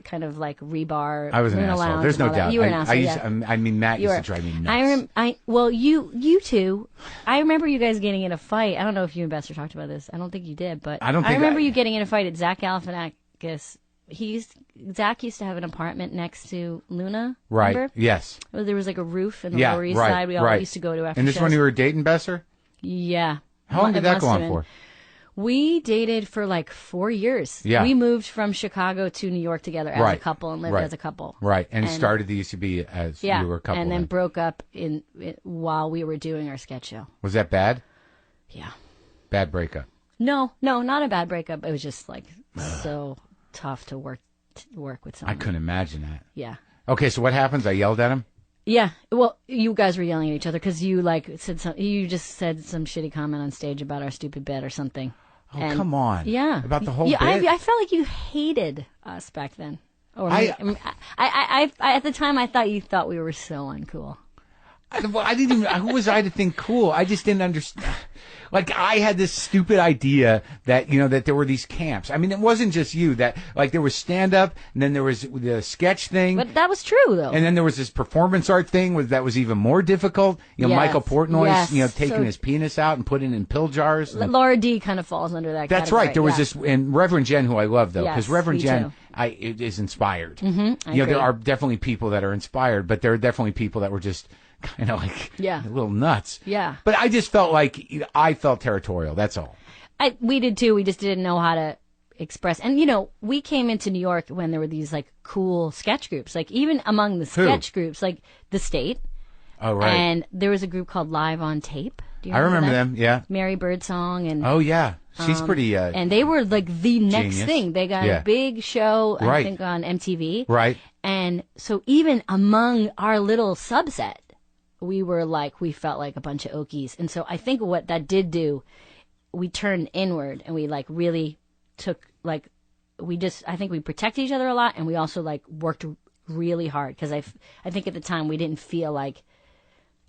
kind of like Rebar, I was an asshole. Lounge, there's no doubt. You were an asshole. I mean, Matt used to drive me nuts. You two, I remember you guys getting in a fight. I don't know if you and Bester talked about this. I don't think you did, but I remember you getting in a fight at Zach Galifianakis. Zach used to have an apartment next to Luna. Right. Remember? Yes. There was like a roof in the Lower East Side. We all used to go to after And this shows. when you were dating Besser? Yeah. How long did that go on for? We dated for like 4 years. Yeah. We moved from Chicago to New York together as a couple and lived as a couple. Right. And started the UCB as you were a couple. And then broke up while we were doing our sketch show. Was that bad? Yeah. Bad breakup? No, not a bad breakup. It was just like so tough to work with someone. I couldn't imagine that. Yeah. Okay, so what happens? I yelled at him? Yeah. Well, you guys were yelling at each other because you you just said some shitty comment on stage about our stupid bit or something. Oh, come on. Yeah. About the whole bit? I felt like you hated us back then. Or I at the time, I thought you thought we were so uncool. I didn't even, who was I to think cool? I just didn't understand. Like, I had this stupid idea that, that there were these camps. I mean, it wasn't just you that, like, there was stand-up, and then there was the sketch thing. But that was true, though. And then there was this performance art thing that was even more difficult. Yes. Michael Portnoy's, Yes. taking his penis out and putting it in pill jars. Laura D. kind of falls under that That's category. right. There was this, and Reverend Jen, who I love, though, because Yes, Reverend me Jen too. is inspired. Mm-hmm, I agree. There are definitely people that are inspired, but there are definitely people that were just kind of like Yeah. a little nuts. Yeah. But I just felt like I felt territorial. That's all. We did too. We just didn't know how to express. And, we came into New York when there were these, like, cool sketch groups. Like, even among the sketch groups, like, The State. Oh, right. And there was a group called Live on Tape. Do you I remember that? them, yeah. Mary Birdsong and... Oh, yeah. She's pretty... and they were, like, the next genius. thing. They got Yeah. a big show, I Right. think, on MTV. Right. And so even among our little subset, we felt like a bunch of Okies. And so I think what that did do, we turned inward and we, like, really took, like, I think we protected each other a lot, and we also, like, worked really hard. Because I think at the time we didn't feel like,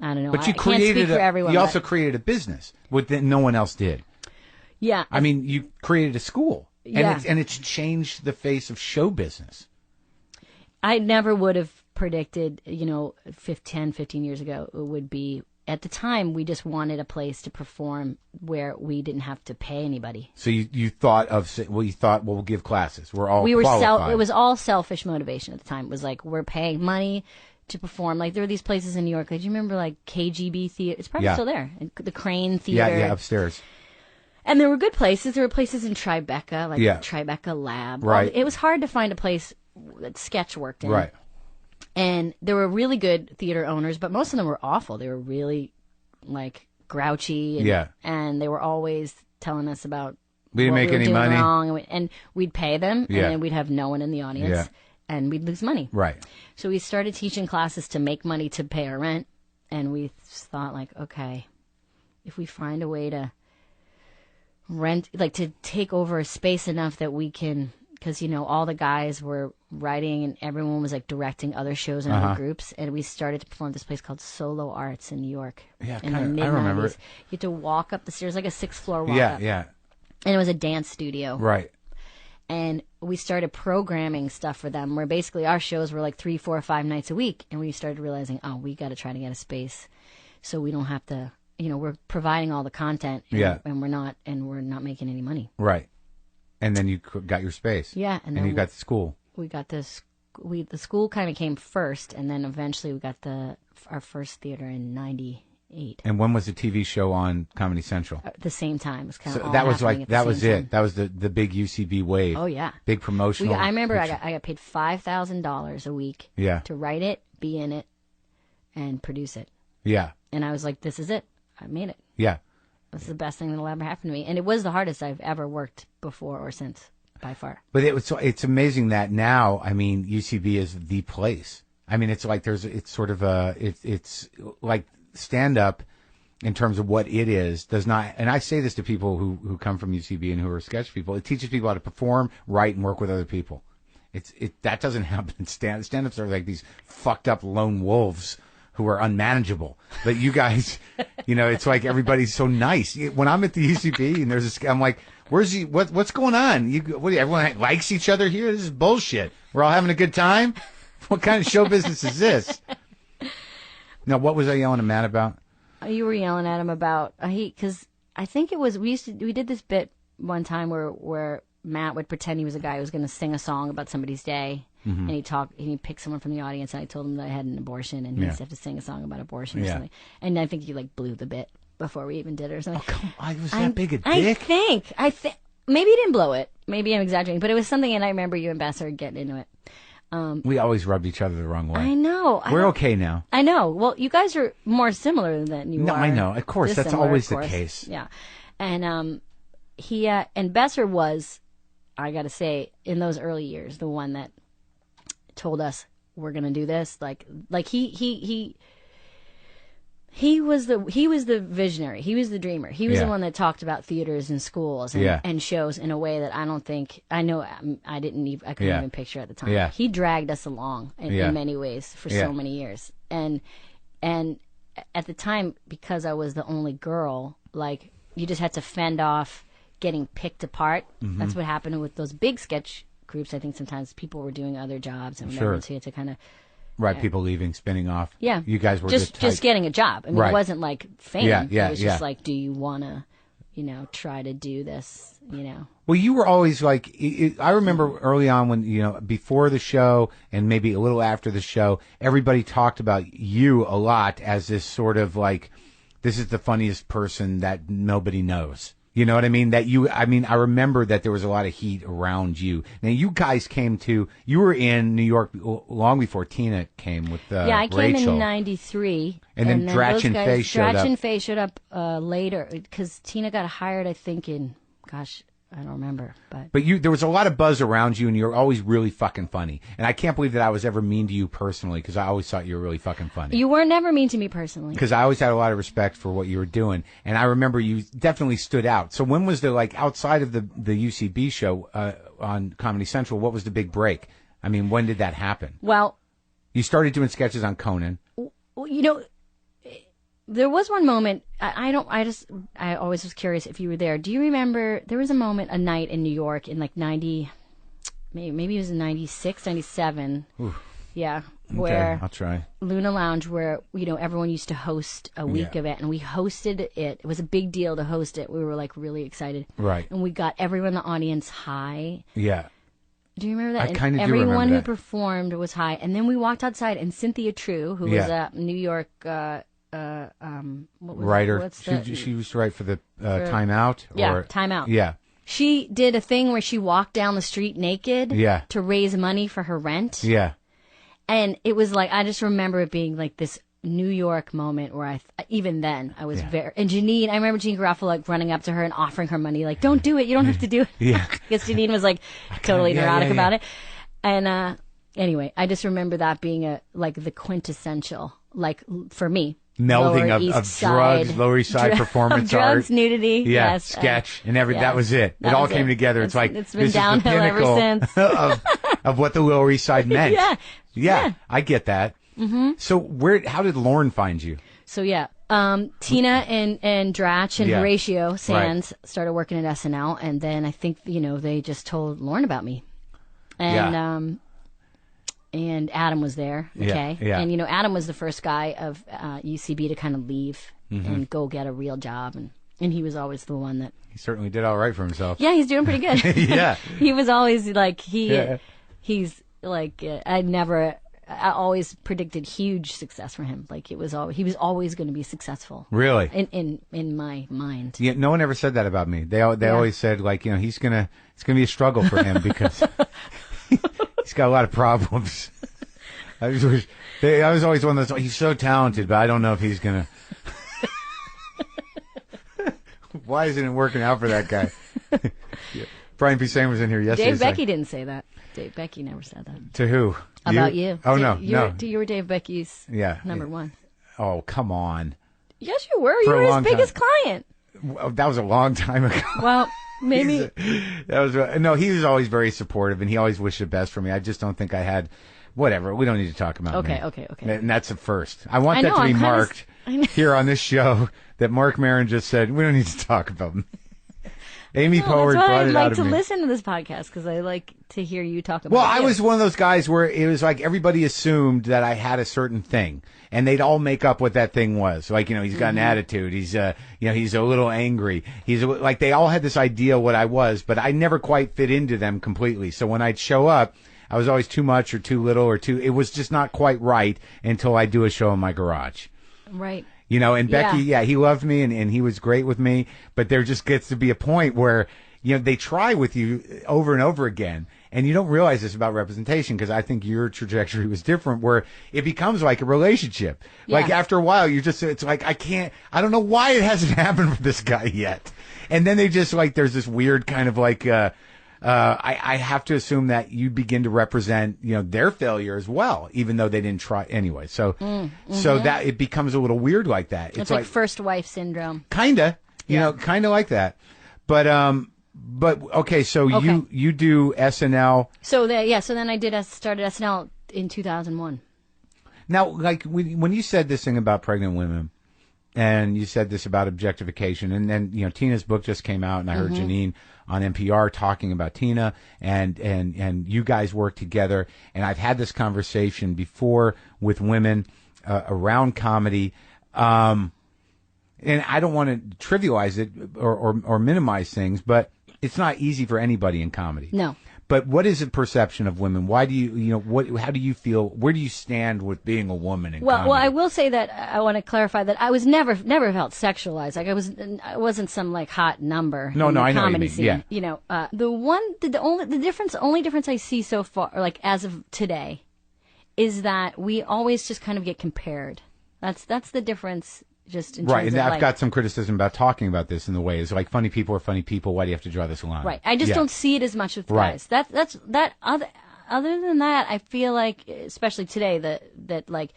I don't know. But you I can't speak for everyone. You but- also created a business that no one else did. Yeah. I mean, you created a school. Yeah. And it's changed the face of show business. I never would have predicted, 15 years ago, it would be, at the time, we just wanted a place to perform where we didn't have to pay anybody. So you thought we'll give classes. We're all We were qualified. it was all selfish motivation at the time. It was like, we're paying money to perform. Like, there were these places in New York. Like, do you remember, like, KGB Theater? It's probably still there. And the Crane Theater. Yeah, upstairs. And there were good places. There were places in Tribeca, like Tribeca Lab. Right. It was hard to find a place that sketch worked in. Right. And there were really good theater owners, but most of them were awful. They were really, like, grouchy. And they were always telling us about we didn't what make we were any doing money. wrong. And we'd pay them, Yeah. and then we'd have no one in the audience. Yeah. And we'd lose money. Right. So we started teaching classes to make money to pay our rent. And we thought, like, okay, if we find a way to rent, like, to take over a space enough that we can, because, all the guys were writing and everyone was, like, directing other shows and other groups. And we started to perform at this place called Solo Arts in New York. Yeah, in the I mid-90s. remember it. You had to walk up the stairs, like a 6th-floor walk Yeah, up. yeah. And it was a dance studio. Right. And we started programming stuff for them where basically our shows were like 3, 4, 5 nights a week. And we started realizing, we got to try to get a space so we don't have to, we're providing all the content and we're not making any money. Right. And then you got your space. Yeah. And then you got the school. We got this, the school kind of came first, and then eventually we got our first theater in 98. And when was the TV show on Comedy Central? At the same time. It was kind of So all that was happening like, at the that same was time. it. That was the big UCB wave. Oh, yeah. Big promotional. I remember I got paid $5,000 a week to write it, be in it, and produce it. Yeah. And I was like, this is it. I made it. Yeah. This is the best thing that'll ever happen to me. And it was the hardest I've ever worked before or since, by far. But it's amazing that now, I mean, UCB is the place. I mean, it's like it's like stand up in terms of what it is does not, and I say this to people who come from UCB and who are sketch people, it teaches people how to perform, write, and work with other people. That doesn't happen in stand-ups are like these fucked up lone wolves who are unmanageable. But you guys, it's like everybody's so nice. When I'm at the UCB and I'm like, what's going on? Everyone likes each other here? This is bullshit. We're all having a good time? What kind of show business is this? Now, what was I yelling at Matt about? You were yelling at him about, because I think it was, we did this bit one time where Matt would pretend he was a guy who was going to sing a song about somebody's day. Mm-hmm. And he'd pick someone from the audience, and I told him that I had an abortion, and he used to have to sing a song about abortion or something. And I think you blew the bit before we even did it or something. Oh, come on. Was that big a dick? I think. Maybe he didn't blow it. Maybe I'm exaggerating, but it was something, and I remember you and Bess are getting into it. We always rubbed each other the wrong way. I know. We're okay now. I know. Well, you guys are more similar than you are. No, I know. Of course. That's always the case. Yeah. And he and Besser was, I got to say, in those early years, the one that told us we're going to do this. Like he was the visionary. He was the dreamer. He was the one that talked about theaters and schools and shows in a way that I don't think I couldn't even picture at the time. Yeah. He dragged us along in many ways for so many years. And at the time, because I was the only girl, like, you just had to fend off getting picked apart. That's what happened with those big sketch groups. I think sometimes people were doing other jobs and whatever, so you had to kind of... Right, people leaving, spinning off. Yeah. You guys were just getting a job. I mean, it wasn't like fame. Yeah, it was just like, do you want to, try to do this, Well, you were always like, I remember early on when, before the show and maybe a little after the show, everybody talked about you a lot as this sort of like, this is the funniest person that nobody knows. You know what I mean? I remember that there was a lot of heat around you. Now, you guys you were in New York long before Tina came with Rachel. Yeah, I came in 93. And then Dratch and Faye showed up. Dratch and Faye showed up later because Tina got hired, I think, I don't remember. But there was a lot of buzz around you, and you were always really fucking funny. And I can't believe that I was ever mean to you personally, because I always thought you were really fucking funny. You were never mean to me personally. Because I always had a lot of respect for what you were doing. And I remember you definitely stood out. So when was outside of the UCB show on Comedy Central, what was the big break? I mean, when did that happen? Well... You started doing sketches on Conan. There was one moment, I always was curious if you were there. Do you remember, there was a night in New York in like 90, maybe it was in 96, 97. Ooh. Yeah. Okay, Where I'll try. Luna Lounge, where, everyone used to host a week of it, and we hosted it. It was a big deal to host it. We were like really excited. Right. And we got everyone in the audience high. Yeah. Do you remember that? I kind of do remember Everyone who that. performed was high. And then we walked outside, and Cynthia True, who was a New York... writer. She used to write for the Time Out. Yeah, Time Out. Yeah. She did a thing where she walked down the street naked. Yeah. To raise money for her rent. Yeah. And it was like, I just remember it being like this New York moment where even then I was very, and Janine, I remember Janine Garofalo like running up to her and offering her money, like, don't do it, you don't have to do it. Yeah. Because Janine was like totally neurotic about it. And anyway, I just remember that being the quintessential, like, for me. Melding of drugs, Lower East Side performance drugs, art. nudity, yes. Sketch, and that was it. It all came together. It's like, it's been this downhill is the pinnacle ever since. of what the Lower East Side meant. Yeah. I get that. Mm-hmm. So how did Lauren find you? So Tina and Dratch and Horatio Sands started working at SNL, and then I think, they just told Lauren about me. And, and Adam was there, okay? Yeah. And, Adam was the first guy of UCB to kind of leave and go get a real job. And he was always the one that... He certainly did all right for himself. Yeah, he's doing pretty good. Yeah. He was always like, he's like, I always predicted huge success for him. Like, he was always going to be successul. Really? In my mind. Yeah, no one ever said that about me. They always said, like, it's going to be a struggle for him because... He's got a lot of problems. I was always one of those, he's so talented, but I don't know if he's going to... Why isn't it working out for that guy? Brian P. Sane was in here yesterday. Dave Becky didn't say that. Dave Becky never said that. To who? About you. Oh, no. No. You were Dave Becky's number one. Oh, come on. Yes, you were. You were his biggest client. Well, that was a long time ago. Well... Maybe he was always very supportive, and he always wished the best for me. I just don't think I had, whatever. We don't need to talk about me. Okay. And that's a first. I want that to be marked here on this show that Marc Maron just said we don't need to talk about me. Amy Poehler brought it out of me. I like to listen to this podcast because I like to hear you talk about. Well, I was one of those guys where it was like everybody assumed that I had a certain thing, and they'd all make up what that thing was. Like, he's got an attitude. He's, he's a little angry. He's like, they all had this idea what I was, but I never quite fit into them completely. So when I'd show up, I was always too much or too little it was just not quite right until I do a show in my garage. Right. And Becky, he loved me and he was great with me, but there just gets to be a point where, they try with you over and over again, and you don't realize this about representation because I think your trajectory was different where it becomes like a relationship. Yeah. Like after a while, it's like, I don't know why it hasn't happened for this guy yet. And then they just like, there's this weird kind of like, I have to assume that you begin to represent, their failure as well, even though they didn't try anyway. So, so that it becomes a little weird like that. It's like first wife syndrome. Kinda, kind of like that. But okay, so you do SNL. So then I started SNL in 2001. Now, like when you said this thing about pregnant women, and you said this about objectification, and then Tina's book just came out, and I heard Janine on NPR talking about Tina, and you guys work together, and I've had this conversation before with women around comedy, and I don't want to trivialize it or minimize things, but it's not easy for anybody in comedy. No. But what is the perception of women? Why do how do you feel? Where do you stand with being a woman in comedy? Well, I will say that I want to clarify that I was never felt sexualized. Like I wasn't some like hot number. No, in the I know what you comedy mean. scene. Yeah. The only difference I see so far, like as of today, is that we always just kind of get compared. That's the difference. Just in right, terms and of I've got some criticism about talking about this in the way is like funny people are funny people. Why do you have to draw this line? Right. I just don't see it as much with Right. guys. Other than that, I feel like, especially today, that like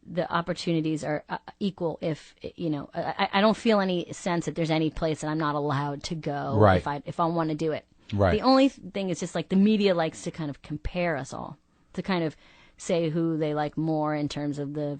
the opportunities are equal. If I don't feel any sense that there's any place that I'm not allowed to go. Right. If I want to do it. Right. The only thing is just like the media likes to kind of compare us all, to kind of say who they like more in terms of the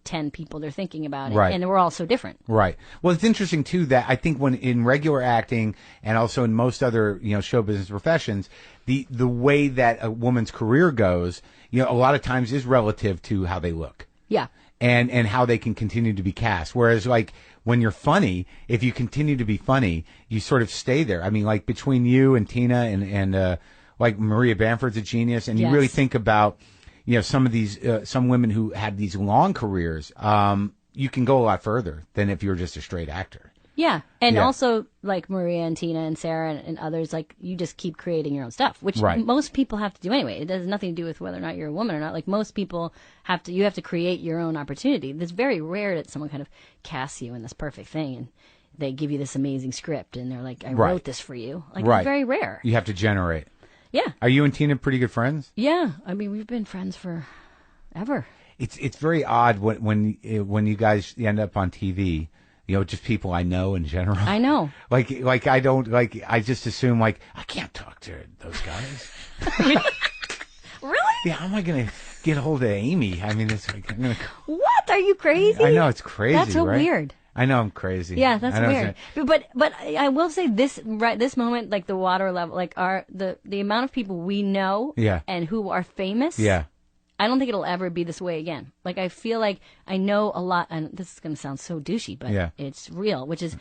10 people they're thinking about it. Right. And we're all so different. Right. Well, it's interesting too that I think when in regular acting and also in most other show business professions, the way that a woman's career goes, a lot of times is relative to how they look. Yeah. And how they can continue to be cast. Whereas like when you're funny, if you continue to be funny, you sort of stay there. I mean, like between you and Tina and like Maria Bamford's a genius, and you really think about some of these, some women who had these long careers, you can go a lot further than if you're just a straight actor. Yeah. And also, like Maria and Tina and Sarah and others, like, you just keep creating your own stuff, which most people have to do anyway. It has nothing to do with whether or not you're a woman or not. Like, most people you have to create your own opportunity. It's very rare that someone kind of casts you in this perfect thing and they give you this amazing script and they're like, I wrote this for you. Like, it's very rare. You have to generate. Yeah. Are you and Tina pretty good friends? Yeah. I mean, we've been friends for ever. It's very odd when you guys end up on TV. Just people I know in general. I know. Like I don't I just assume I can't talk to those guys. Really? Yeah, how am I gonna get a hold of Amy? I mean, it's like What? Are you crazy? I know it's crazy. That's so right? weird. I know I'm crazy. Yeah, that's weird. But I will say this moment, like the water level, like the amount of people we know, and who are famous, I don't think it'll ever be this way again. Like I feel like I know a lot, and this is going to sound so douchey, but it's real. Which is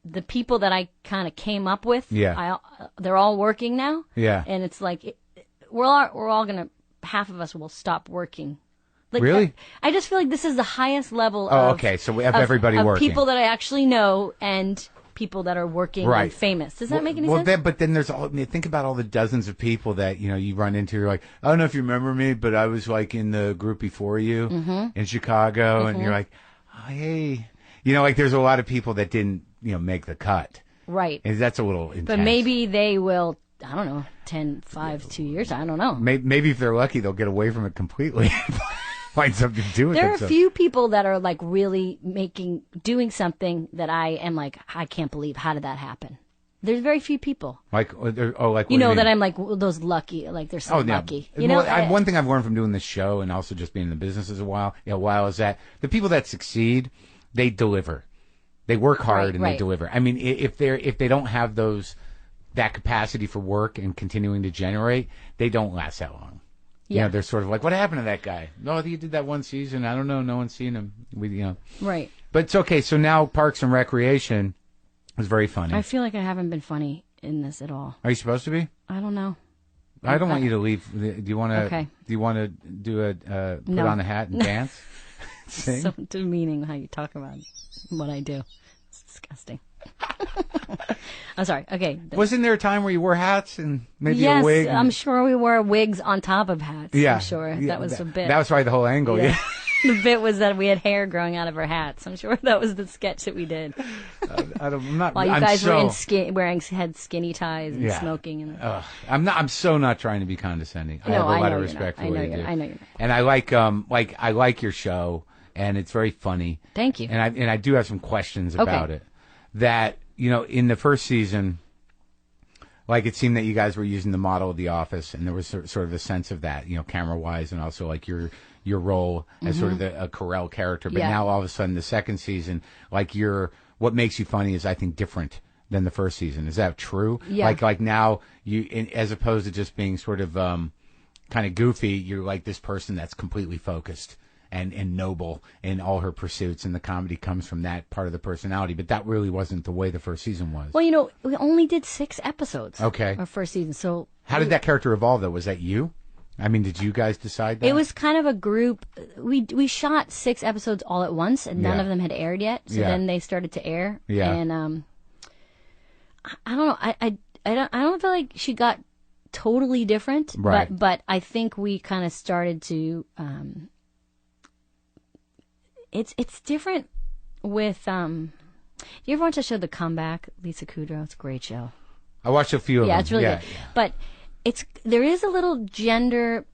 the people that I kind of came up with. Yeah, they're all working now. Yeah, and it's like we're all gonna, half of us will stop working. Like, really? I just feel like this is the highest level okay. So we have everybody working. People that I actually know and people that are working and famous. Does that make any sense? But then there's think about all the dozens of people that, you run into. You're like, I don't know if you remember me, but I was like in the group before you in Chicago. And you're like, oh, hey. Like there's a lot of people that didn't, make the cut. Right. And that's a little intense. But maybe they will, I don't know, 10, 5, 2 years. I don't know. Maybe if they're lucky, they'll get away from it completely. Find something to do with it. There are a few people that are like really doing something that I am like, I can't believe, how did that happen? There's very few people. Like that I'm like, well, those lucky, like they're so lucky. One thing I've learned from doing this show and also just being in the business a while is that the people that succeed, they deliver. They work hard and they deliver. I mean, if they don't have that capacity for work and continuing to generate, they don't last that long. Yeah, they're sort of like, what happened to that guy? No, he did that one season. I don't know. No one's seen him. Right. But it's okay. So now Parks and Recreation was very funny. I feel like I haven't been funny in this at all. Are you supposed to be? I don't know. I don't want you to leave. Do you want to? Okay. Do you want to do put on a hat and dance? Sing? So demeaning how you talk about what I do. It's disgusting. I'm sorry. Okay. Wasn't there a time where you wore hats and maybe a wig? Yes, I'm sure we wore wigs on top of hats. Yeah. I'm sure. That was a bit. That was probably the whole angle, yeah. The bit was that we had hair growing out of our hats. I'm sure that was the sketch that we did. I'm not. While you guys were wearing skinny ties and smoking. And I'm so not trying to be condescending. I have a lot of respect for what you do. I know you're not. And I like your show, and it's very funny. Thank you. And I do have some questions about it. That, in the first season, like it seemed that you guys were using the model of The Office, and there was sort of a sense of that, camera-wise, and also like your your role as sort of a Carell character. But Yeah. now all of a sudden, the second season, like what makes you funny is, I think, different than the first season. Is that true? Yeah. Like now as opposed to just being sort of kind of goofy, you're like this person that's completely focused and noble in all her pursuits, and the comedy comes from that part of the personality. But that really wasn't the way the first season was. Well, we only did 6 episodes. Okay. Our first season. So How did that character evolve, though? Was that you? I mean, did you guys decide that? it was kind of a group. We shot 6 episodes all at once, and none Yeah. of them had aired yet. So Yeah. then they started to air. Yeah. And I don't know. I don't feel like she got totally different. Right. But I think we kind of started to. It's different with. You ever watch the show The Comeback? Lisa Kudrow. It's a great show. I watched a few of them. Yeah, it's really good. But there is a little gender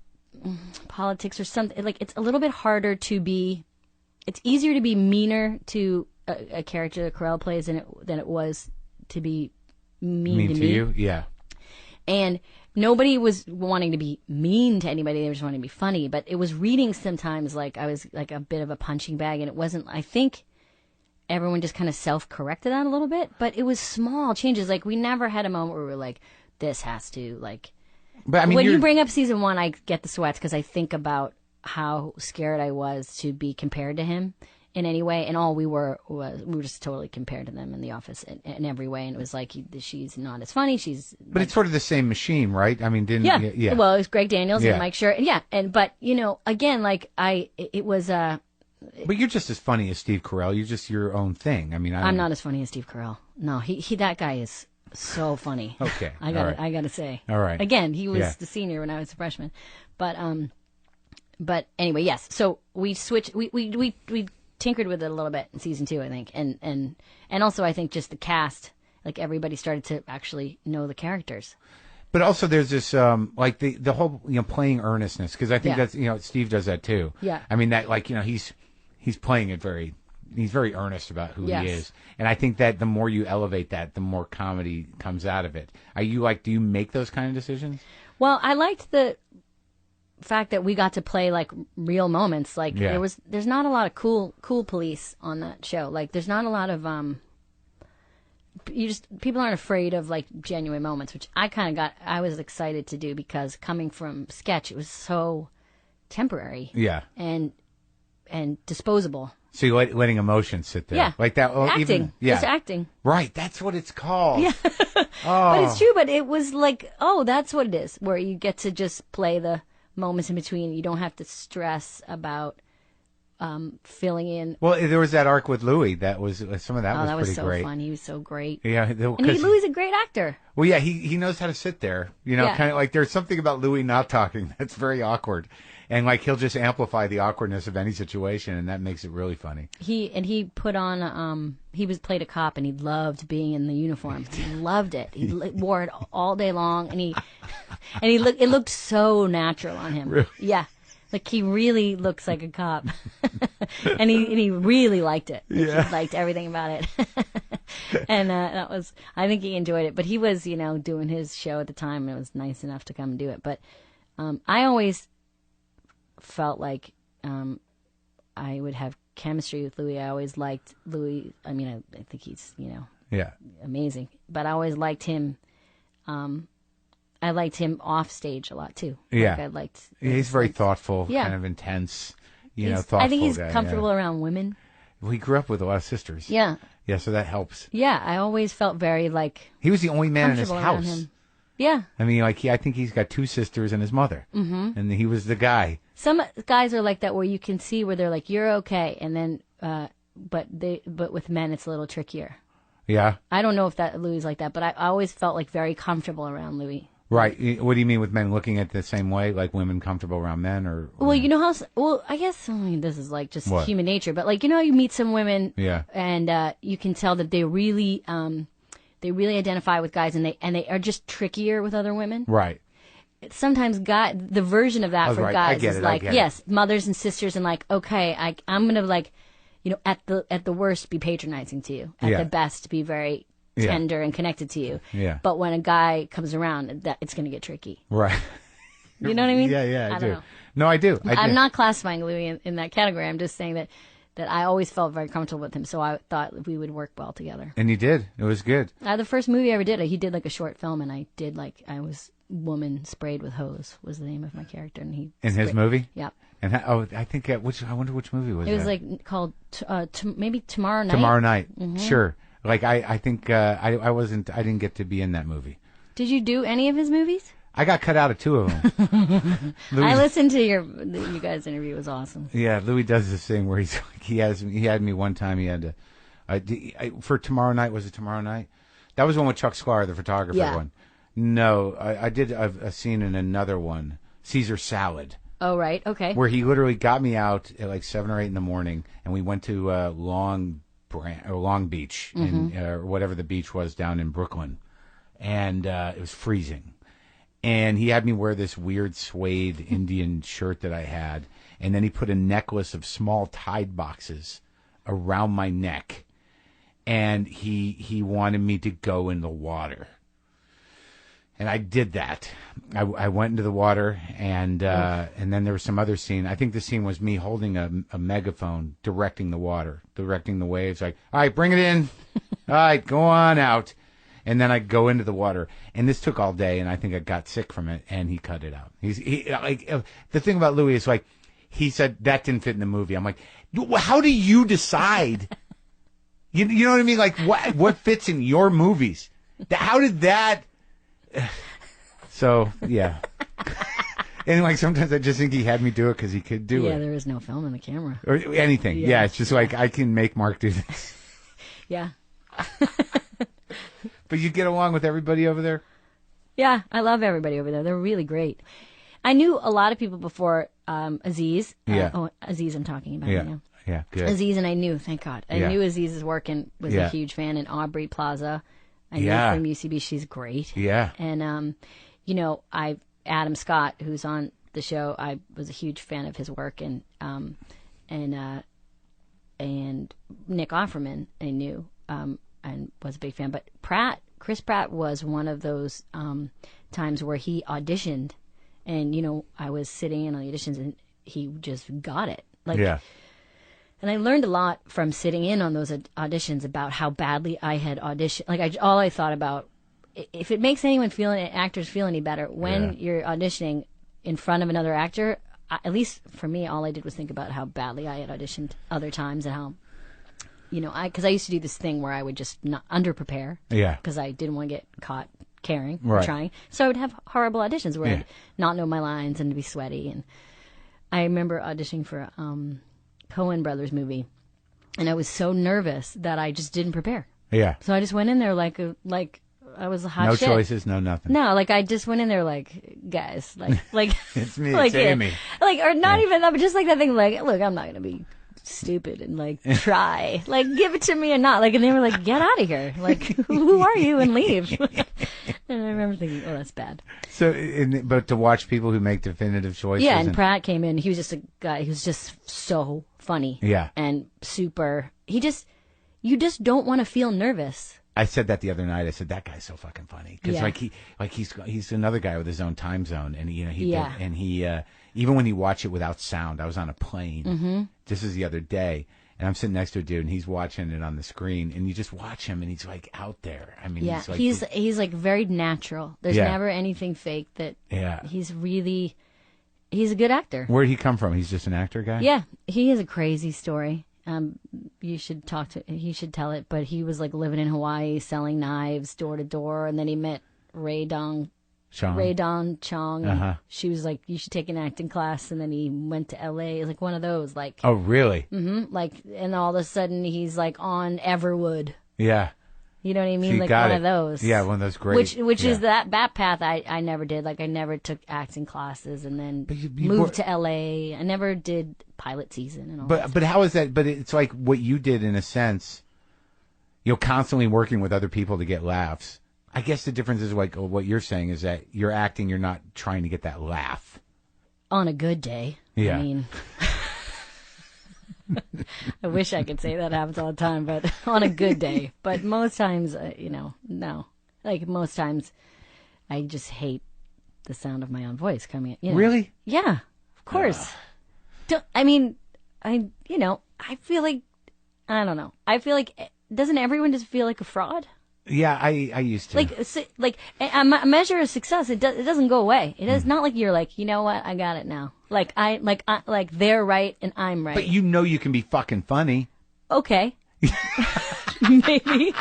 politics or something. Like, it's a little bit harder to be. It's easier to be meaner to a character that Carell plays than it was to be mean to me. you? Yeah. And nobody was wanting to be mean to anybody. They were just wanting to be funny. But it was reading sometimes like I was like a bit of a punching bag, and it wasn't. I think everyone just kind of self-corrected that a little bit. But it was small changes. Like, we never had a moment where we were like, this has to, like. But I mean, when you bring up season 1, I get the sweats because I think about how scared I was to be compared to him in any way, and all we were just totally compared to them in the office in every way, and it was like, she's not as funny. But it's sort of the same machine, right? I mean, didn't? Yeah. Yeah. Well, it was Greg Daniels Yeah. and Mike Schur. Yeah, but again, like it was. But you're just as funny as Steve Carell. You're just your own thing. I mean, I'm not as funny as Steve Carell. No, he that guy is so funny. Okay. I gotta say. All right. Again, he was Yeah. the senior when I was a freshman, but anyway, yes. So we switched. We tinkered with it a little bit in season 2, I think, and also I think just the cast, like, everybody started to actually know the characters. But also, there's this like the whole playing earnestness, because I think Yeah. that's Steve does that too. Yeah. I mean, that, like, he's playing it he's very earnest about who Yes. he is, and I think that the more you elevate that, the more comedy comes out of it. Do you make those kind of decisions? Well, I liked the fact that we got to play like real moments. Like, Yeah. there's not a lot of cool police on that show. Like, there's not a lot of people aren't afraid of like genuine moments, which I was excited to do, because coming from sketch, it was so temporary Yeah. and disposable. So you're letting emotions sit there, Yeah. like that. Well, Acting, even, yeah, just acting. right. That's what it's called. Yeah. Oh. But it's true. But it was like, oh, that's what it is, where you get to just play the moments in between. You don't have to stress about filling in. Well, there was that arc with Louis. Some of that Oh, was that was pretty so great. fun. He was so great. Yeah, And because Louis is a great actor. well, yeah, he knows how to sit there. Yeah. Kind of like, there's something about Louis not talking that's very awkward, and like he'll just amplify the awkwardness of any situation, and that makes it really funny. He put on played a cop, and he loved being in the uniform. He loved it. He wore it all day long, and it looked so natural on him. Really? Yeah. Like, he really looks like a cop, and he really liked it. Like, Yeah. he liked everything about it, and I think he enjoyed it. But he was, doing his show at the time, and it was nice enough to come and do it. But I always felt like I would have chemistry with Louis. I always liked Louis. I mean, I think he's Yeah, amazing, but I always liked him. I liked him off stage a lot too. Yeah. Like, I liked. he's very thoughtful, Yeah. kind of intense. He's- Thoughtful. I think he's guy, comfortable Yeah. around women. Well, he grew up with a lot of sisters. Yeah, Yeah, so that helps. yeah. I always felt very He was the only man in his comfortable around house. him. Yeah. I mean, like, I think he's got 2 sisters and his mother, and he was the guy. Some guys are like that, where you can see where they're like, "You're okay," and then, but with men it's a little trickier. Yeah, I don't know if that Louis is like that, but I always felt like very comfortable around Louis. right. What do you mean with men looking at the same way, like women comfortable around men, or? Well, you know how. Well, I guess this is like just What? human nature, but like, how you meet some women, Yeah. and you can tell that they really identify with guys, and they are just trickier with other women. Right. Sometimes the version of that Oh, for right. I guys get is it, I like, get it. yes, mothers and sisters, and like, okay, I'm gonna like, at the worst be patronizing to you, at Yeah. the best be very Yeah. tender and connected to you. Yeah. But when a guy comes around, that it's gonna get tricky. Right. You know what I mean? Yeah, I I do. don't know. No, I do. I'm not classifying Louis in that category. I'm just saying that I always felt very comfortable with him, so I thought we would work well together. And you did. It was good. The first movie I ever did, he did like a short film, and I did I was Woman Sprayed with Hose was the name of my character, and he In his movie? Yeah. And I think I wonder which movie was It was that? called maybe Tomorrow Night. Tomorrow Night. Mm-hmm. Sure. Like I think I didn't get to be in that movie. Did you do any of his movies? I got cut out of 2 of them. I listened to you guys' interview. It was awesome. Yeah, Louis does this thing where he's like, he had me one time. He had to for Tomorrow Night. Was it Tomorrow Night? That was one with Chuck Sklar, the photographer one. No, I did a scene in another one, Caesar Salad. Oh right, okay. Where he literally got me out at like 7 or 8 in the morning, and we went to Long Beach, or whatever the beach was down in Brooklyn, and it was freezing. And he had me wear this weird suede Indian shirt that I had. And then he put a necklace of small Tide boxes around my neck. And he wanted me to go in the water. And I did that. I went into the water, and then there was some other scene. I think the scene was me holding a megaphone, directing the water, directing the waves. Like, all right, bring it in. All right, go on out. And then I go into the water, and this took all day, and I think I got sick from it, and he cut it out. The thing about Louis is like, he said that didn't fit in the movie. I'm like, how do you decide? You know what I mean? Like, what fits in your movies? How did that? So yeah. And like sometimes I just think he had me do it because he could do it. Yeah, there is no film in the camera or anything. Yeah, it's just like I can make Mark do this. Yeah. But you get along with everybody over there? Yeah, I love everybody over there. They're really great. I knew a lot of people before Aziz. Yeah. Aziz I'm talking about Yeah. now. Yeah, good. Aziz, and I knew, thank God. I knew Aziz's work and was a huge fan. And Aubrey Plaza, I knew from UCB. She's great. Yeah. And, Adam Scott, who's on the show, I was a huge fan of his work. And Nick Offerman, I knew. And was a big fan. But Chris Pratt was one of those times where he auditioned, and I was sitting in on the auditions, and he just got it. And I learned a lot from sitting in on those auditions about how badly I had auditioned. All I thought about, if it makes actors feel any better, when you're auditioning in front of another actor, at least for me, all I did was think about how badly I had auditioned other times and how. Because I used to do this thing where I would just not under-prepare. Yeah. Because I didn't want to get caught caring or trying. So I would have horrible auditions where I'd not know my lines and be sweaty. And I remember auditioning for a Coen Brothers movie, and I was so nervous that I just didn't prepare. Yeah. So I just went in there like I was a hot shit. No choices, no nothing. No, I just went in there guys, it's me, it's Amy. Or not even that, but just that thing, look, I'm not going to be stupid and try give it to me or not and they were get out of here, who are you, and leave. And I remember thinking, oh, that's bad. So but to watch people who make definitive choices. Yeah, and Pratt came in, he was just a guy who's just so funny. Yeah. And super, you just don't want to feel nervous. I said that the other night. I said that guy's so fucking funny because he's another guy with his own time zone, and he even when you watch it without sound. I was on a plane. Mm-hmm. This is the other day, and I'm sitting next to a dude, and he's watching it on the screen, and you just watch him, and he's out there. I mean, he's very natural. There's never anything fake. He's a good actor. Where'd he come from? He's just an actor guy. Yeah, he has a crazy story. You should he should tell it, but he was living in Hawaii selling knives door to door, and then he met Rae Dawn Chong. Uh-huh. She was you should take an acting class, and then he went to LA. It was one of those Oh, really? Mm-hmm. And all of a sudden he's on Everwood. Yeah. You know what I mean? So one of those. Yeah, one of those great. Which is that path I never did. I never took acting classes and then moved to LA. I never did pilot season and all that. But how is that? But it's what you did in a sense. Constantly working with other people to get laughs. I guess the difference is what you're saying is that you're acting. You're not trying to get that laugh. On a good day. Yeah. I mean. I wish I could say that happens all the time, but on a good day. But most times, no. Most times, I just hate the sound of my own voice coming. You know. Really? Yeah, of course. I mean, I feel like, I don't know. I feel like, doesn't everyone just feel like a fraud? Yeah, I used to. Like a measure of success, it doesn't go away. It is not like you're like, you know what, I got it now. Like they're right and I'm right. But you can be fucking funny. Okay. Maybe.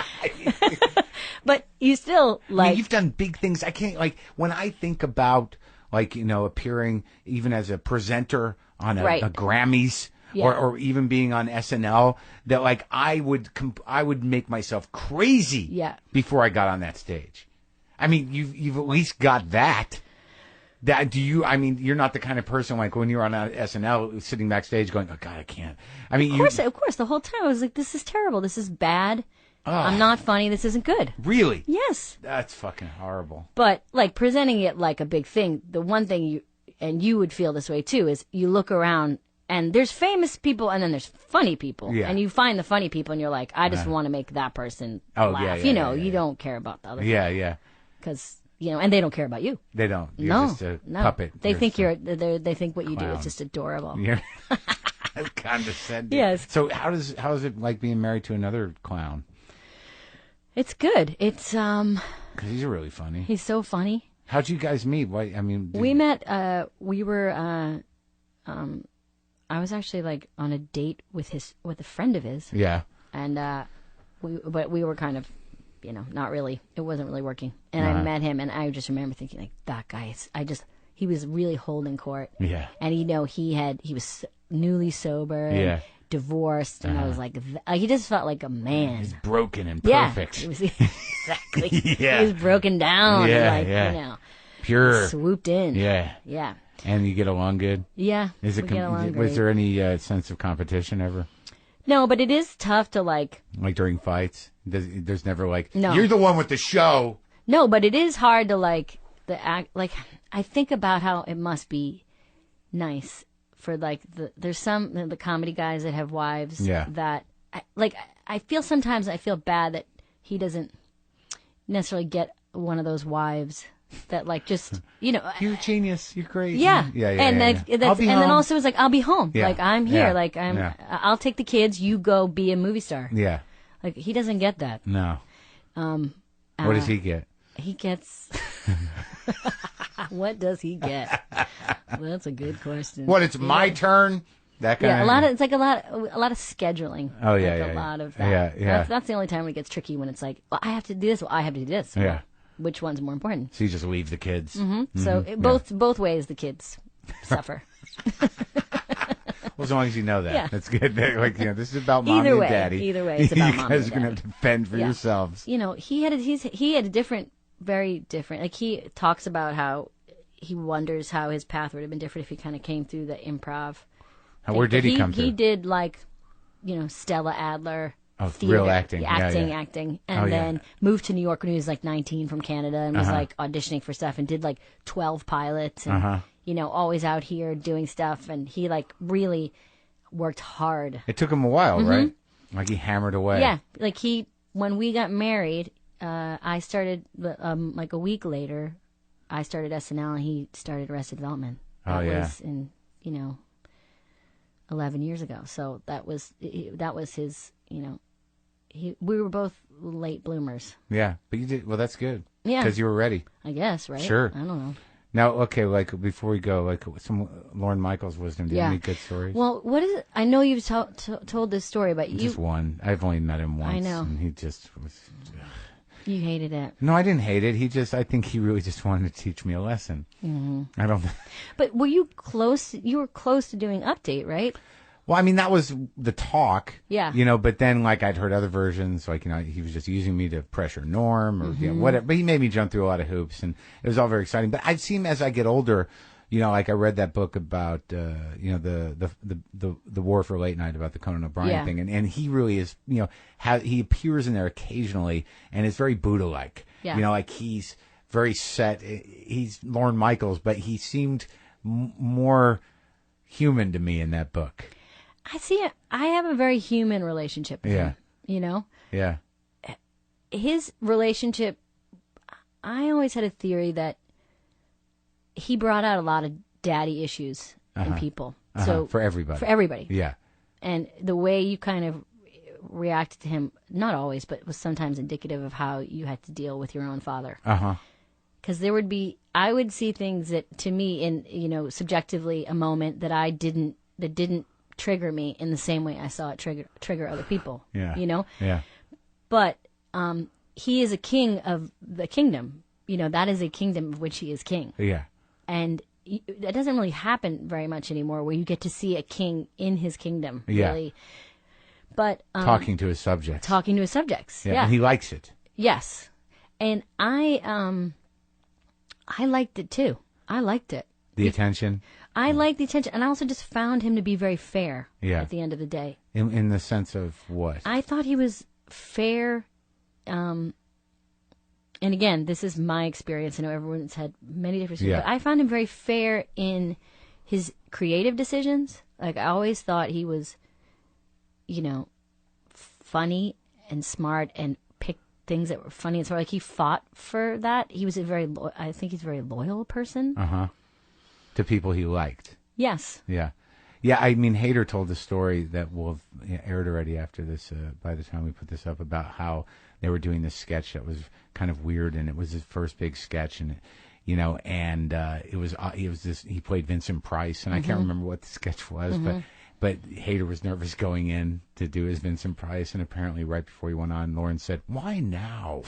But you still like. I mean, you've done big things. I can't, like, when I think about, like, appearing even as a presenter on a Grammys. Yeah. Or even being on SNL, that like I would make myself crazy before I got on that stage. I mean, you've at least got that. I mean, you're not the kind of person like when you're on SNL sitting backstage going, oh God, I can't. I mean, of course, the whole time I was like, this is terrible. This is bad. I'm not funny. This isn't good. Really? Yes. That's fucking horrible. But like presenting it like a big thing, the one thing you would feel this way too, is you look around and there's famous people and then there's funny people. Yeah. And you find the funny people and you're like, I just want to make that person laugh. Yeah, you don't care about the other people. Yeah. Because, and they don't care about you. They don't. You're just a puppet. They think they think what you do is just adorable. You're condescending. Yes. So how is it like being married to another clown? It's good. It's because he's really funny. He's so funny. How'd you guys meet? We met. We were. I was actually like on a date with a friend of his. Yeah. And we were kind of, not really. It wasn't really working. And I met him, and I just remember thinking like, that guy. He was really holding court. Yeah. And he was newly sober. Yeah. Divorced, and I was like, he just felt like a man. He's broken and perfect. Yeah, exactly. Yeah. He was broken down. Yeah, and like, pure. Swooped in. Yeah. Yeah. And you get along good? Yeah. Was there any sense of competition ever? No, but it is tough to like during fights? There's never like, no. You're the one with the show. No, but it is hard to like the act. Like, I think about how it must be nice for like there's some the comedy guys that have wives that I feel sometimes I feel bad that he doesn't necessarily get one of those wives that like just you're a genius, you're great. Yeah. And then also it's like, I'll be home. Yeah. Like, I'm here. Like, I'll take the kids, you go be a movie star. Yeah. Like, he doesn't get that. No. What does he get? He gets what does he get? Well, that's a good question. What, it's my turn? That kind of it's like a lot of scheduling. Oh yeah, like yeah. A lot of that. Yeah. That's the only time when it gets tricky, when it's like, well, I have to do this, well, I have to do this. Yeah. Which one's more important? So you just leave the kids. Mm-hmm. So both ways the kids suffer. Well, as long as you know that, that's good. Like, this is about mommy and daddy. Either way, it's about you mommy guys and are going to have to fend for yourselves. He had a different, very different. Like, he talks about how he wonders how his path would have been different if he kind of came through the improv. Where did he come through? He did like, Stella Adler. Oh, theater, real acting. Acting. And then moved to New York when he was like 19 from Canada and was like auditioning for stuff and did like 12 pilots and, always out here doing stuff. And he like really worked hard. It took him a while, right? Like he hammered away. Yeah. Like when we got married, I started like a week later, I started SNL and he started Arrested Development. That was in, 11 years ago. So that was his, we were both late bloomers. Yeah, but you did, well, that's good. Yeah. Because you were ready. I guess, right? Sure. I don't know. Now, okay, like, before we go, like, some Lorne Michaels wisdom. Do you have any good stories? Well, what is it? I know you've told this story, but Just one. I've only met him once. I know. And he just was... You hated it. No, I didn't hate it. I think he really just wanted to teach me a lesson. Mm-hmm. I don't... But were you close? You were close to doing Update, right? Well, I mean, that was the talk. Yeah. But then, like, I'd heard other versions, like, he was just using me to pressure Norm or whatever. But he made me jump through a lot of hoops, and it was all very exciting. But I've seen as I get older, like I read that book about, the War for Late Night about the Conan O'Brien thing, and he really is, how he appears in there occasionally, and it's very Buddha-like. Yeah. Like he's very set. He's Lorne Michaels, but he seemed more human to me in that book. I see it. I have a very human relationship with him. Yeah. His relationship, I always had a theory that he brought out a lot of daddy issues in people. So for everybody. For everybody. Yeah. And the way you kind of reacted to him, not always, but was sometimes indicative of how you had to deal with your own father. Because I would see things that, to me, in subjectively, a moment that didn't trigger me in the same way I saw it trigger other people. Yeah. Yeah. But he is a king of the kingdom. That is a kingdom of which he is king. Yeah. And that doesn't really happen very much anymore, where you get to see a king in his kingdom. Yeah. Really. But talking to his subjects. Yeah. And he likes it. Yes. And I liked it too. I liked it. The attention. I liked the attention, and I also just found him to be very fair. Yeah. At the end of the day. In the sense of what? I thought he was fair. And again, this is my experience. I know everyone's had many different experiences, but I found him very fair in his creative decisions. Like, I always thought he was, funny and smart and picked things that were funny and smart. Like, he fought for that. He was I think he's a very loyal person. To people he liked. Yes. Yeah. Yeah, I mean, Hader told the story that will have aired already after this, by the time we put this up, about how they were doing this sketch that was kind of weird, and it was his first big sketch, and it was this, he played Vincent Price, and I can't remember what the sketch was, but Hader was nervous going in to do his Vincent Price, and apparently right before he went on, Lauren said, "Why now?"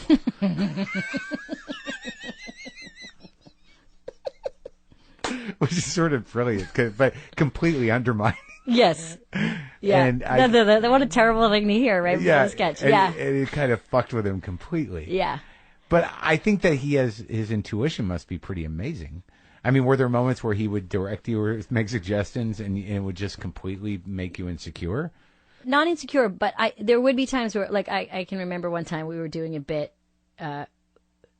Which is sort of brilliant, but completely undermining. Yes. Yeah. And what a terrible thing to hear right before the sketch. And it kind of fucked with him completely. Yeah. But I think that his intuition must be pretty amazing. I mean, were there moments where he would direct you or make suggestions and it would just completely make you insecure? Not insecure, but there would be times where, like, I can remember one time we were doing a bit.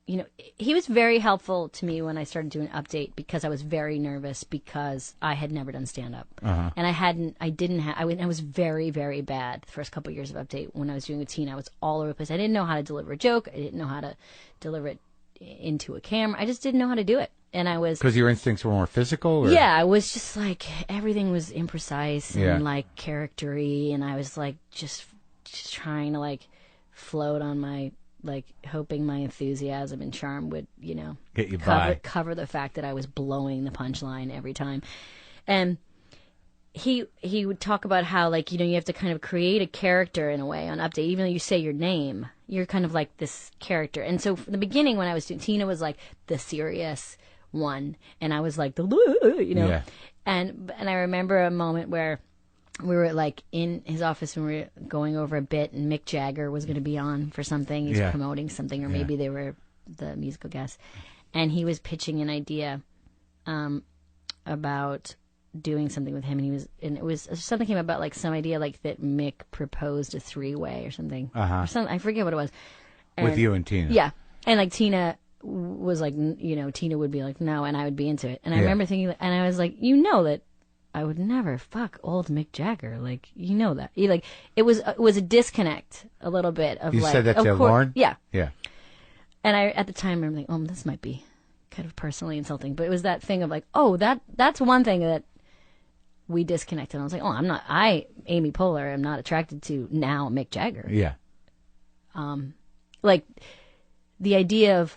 He was very helpful to me when I started doing Update, because I was very nervous because I had never done stand-up. And I was very, very bad the first couple of years of Update. When I was doing with Tina, I was all over the place. I didn't know how to deliver a joke. I didn't know how to deliver it into a camera. I just didn't know how to do it. And I was... Because your instincts were more physical? Or? Yeah, I was just like, everything was imprecise and like character-y, and I was like just trying to like float on my... like hoping my enthusiasm and charm would, get you by. Cover the fact that I was blowing the punchline every time. And he would talk about how, like, you have to kind of create a character in a way on Update. Even though you say your name, you're kind of like this character. And so from the beginning, when I was doing, Tina was like the serious one, and I was like the, and I remember a moment where we were like in his office and we were going over a bit, and Mick Jagger was going to be on for something. He's promoting something, or maybe they were the musical guests, and he was pitching an idea about doing something with him, and it was something came about, like some idea like that Mick proposed a 3-way or something. Or something, I forget what it was. And, with you and Tina. Yeah. And like Tina was like, Tina would be like, no, and I would be into it. And I remember thinking, and I was like, that I would never fuck old Mick Jagger. Like, that. It was a disconnect a little bit of, you like... You said that to Lauren? Yeah. Yeah. And I, at the time, I'm like, this might be kind of personally insulting. But it was that thing of like, that's one thing that we disconnected. And I was like, Amy Poehler, am not attracted to now Mick Jagger. Yeah. Like, the idea of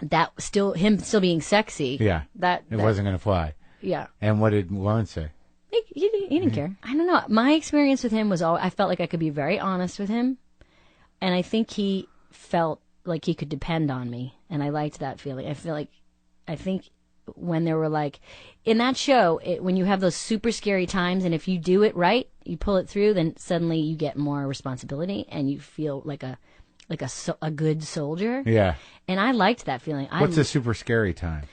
that him still being sexy. Yeah. That wasn't going to fly. Yeah. And what did Lauren say? He didn't care. I don't know. My experience with him was I felt like I could be very honest with him. And I think he felt like he could depend on me. And I liked that feeling. I think when there were like, in that show, when you have those super scary times, and if you do it right, you pull it through, then suddenly you get more responsibility and you feel like a good soldier. Yeah. And I liked that feeling. What's a super scary time?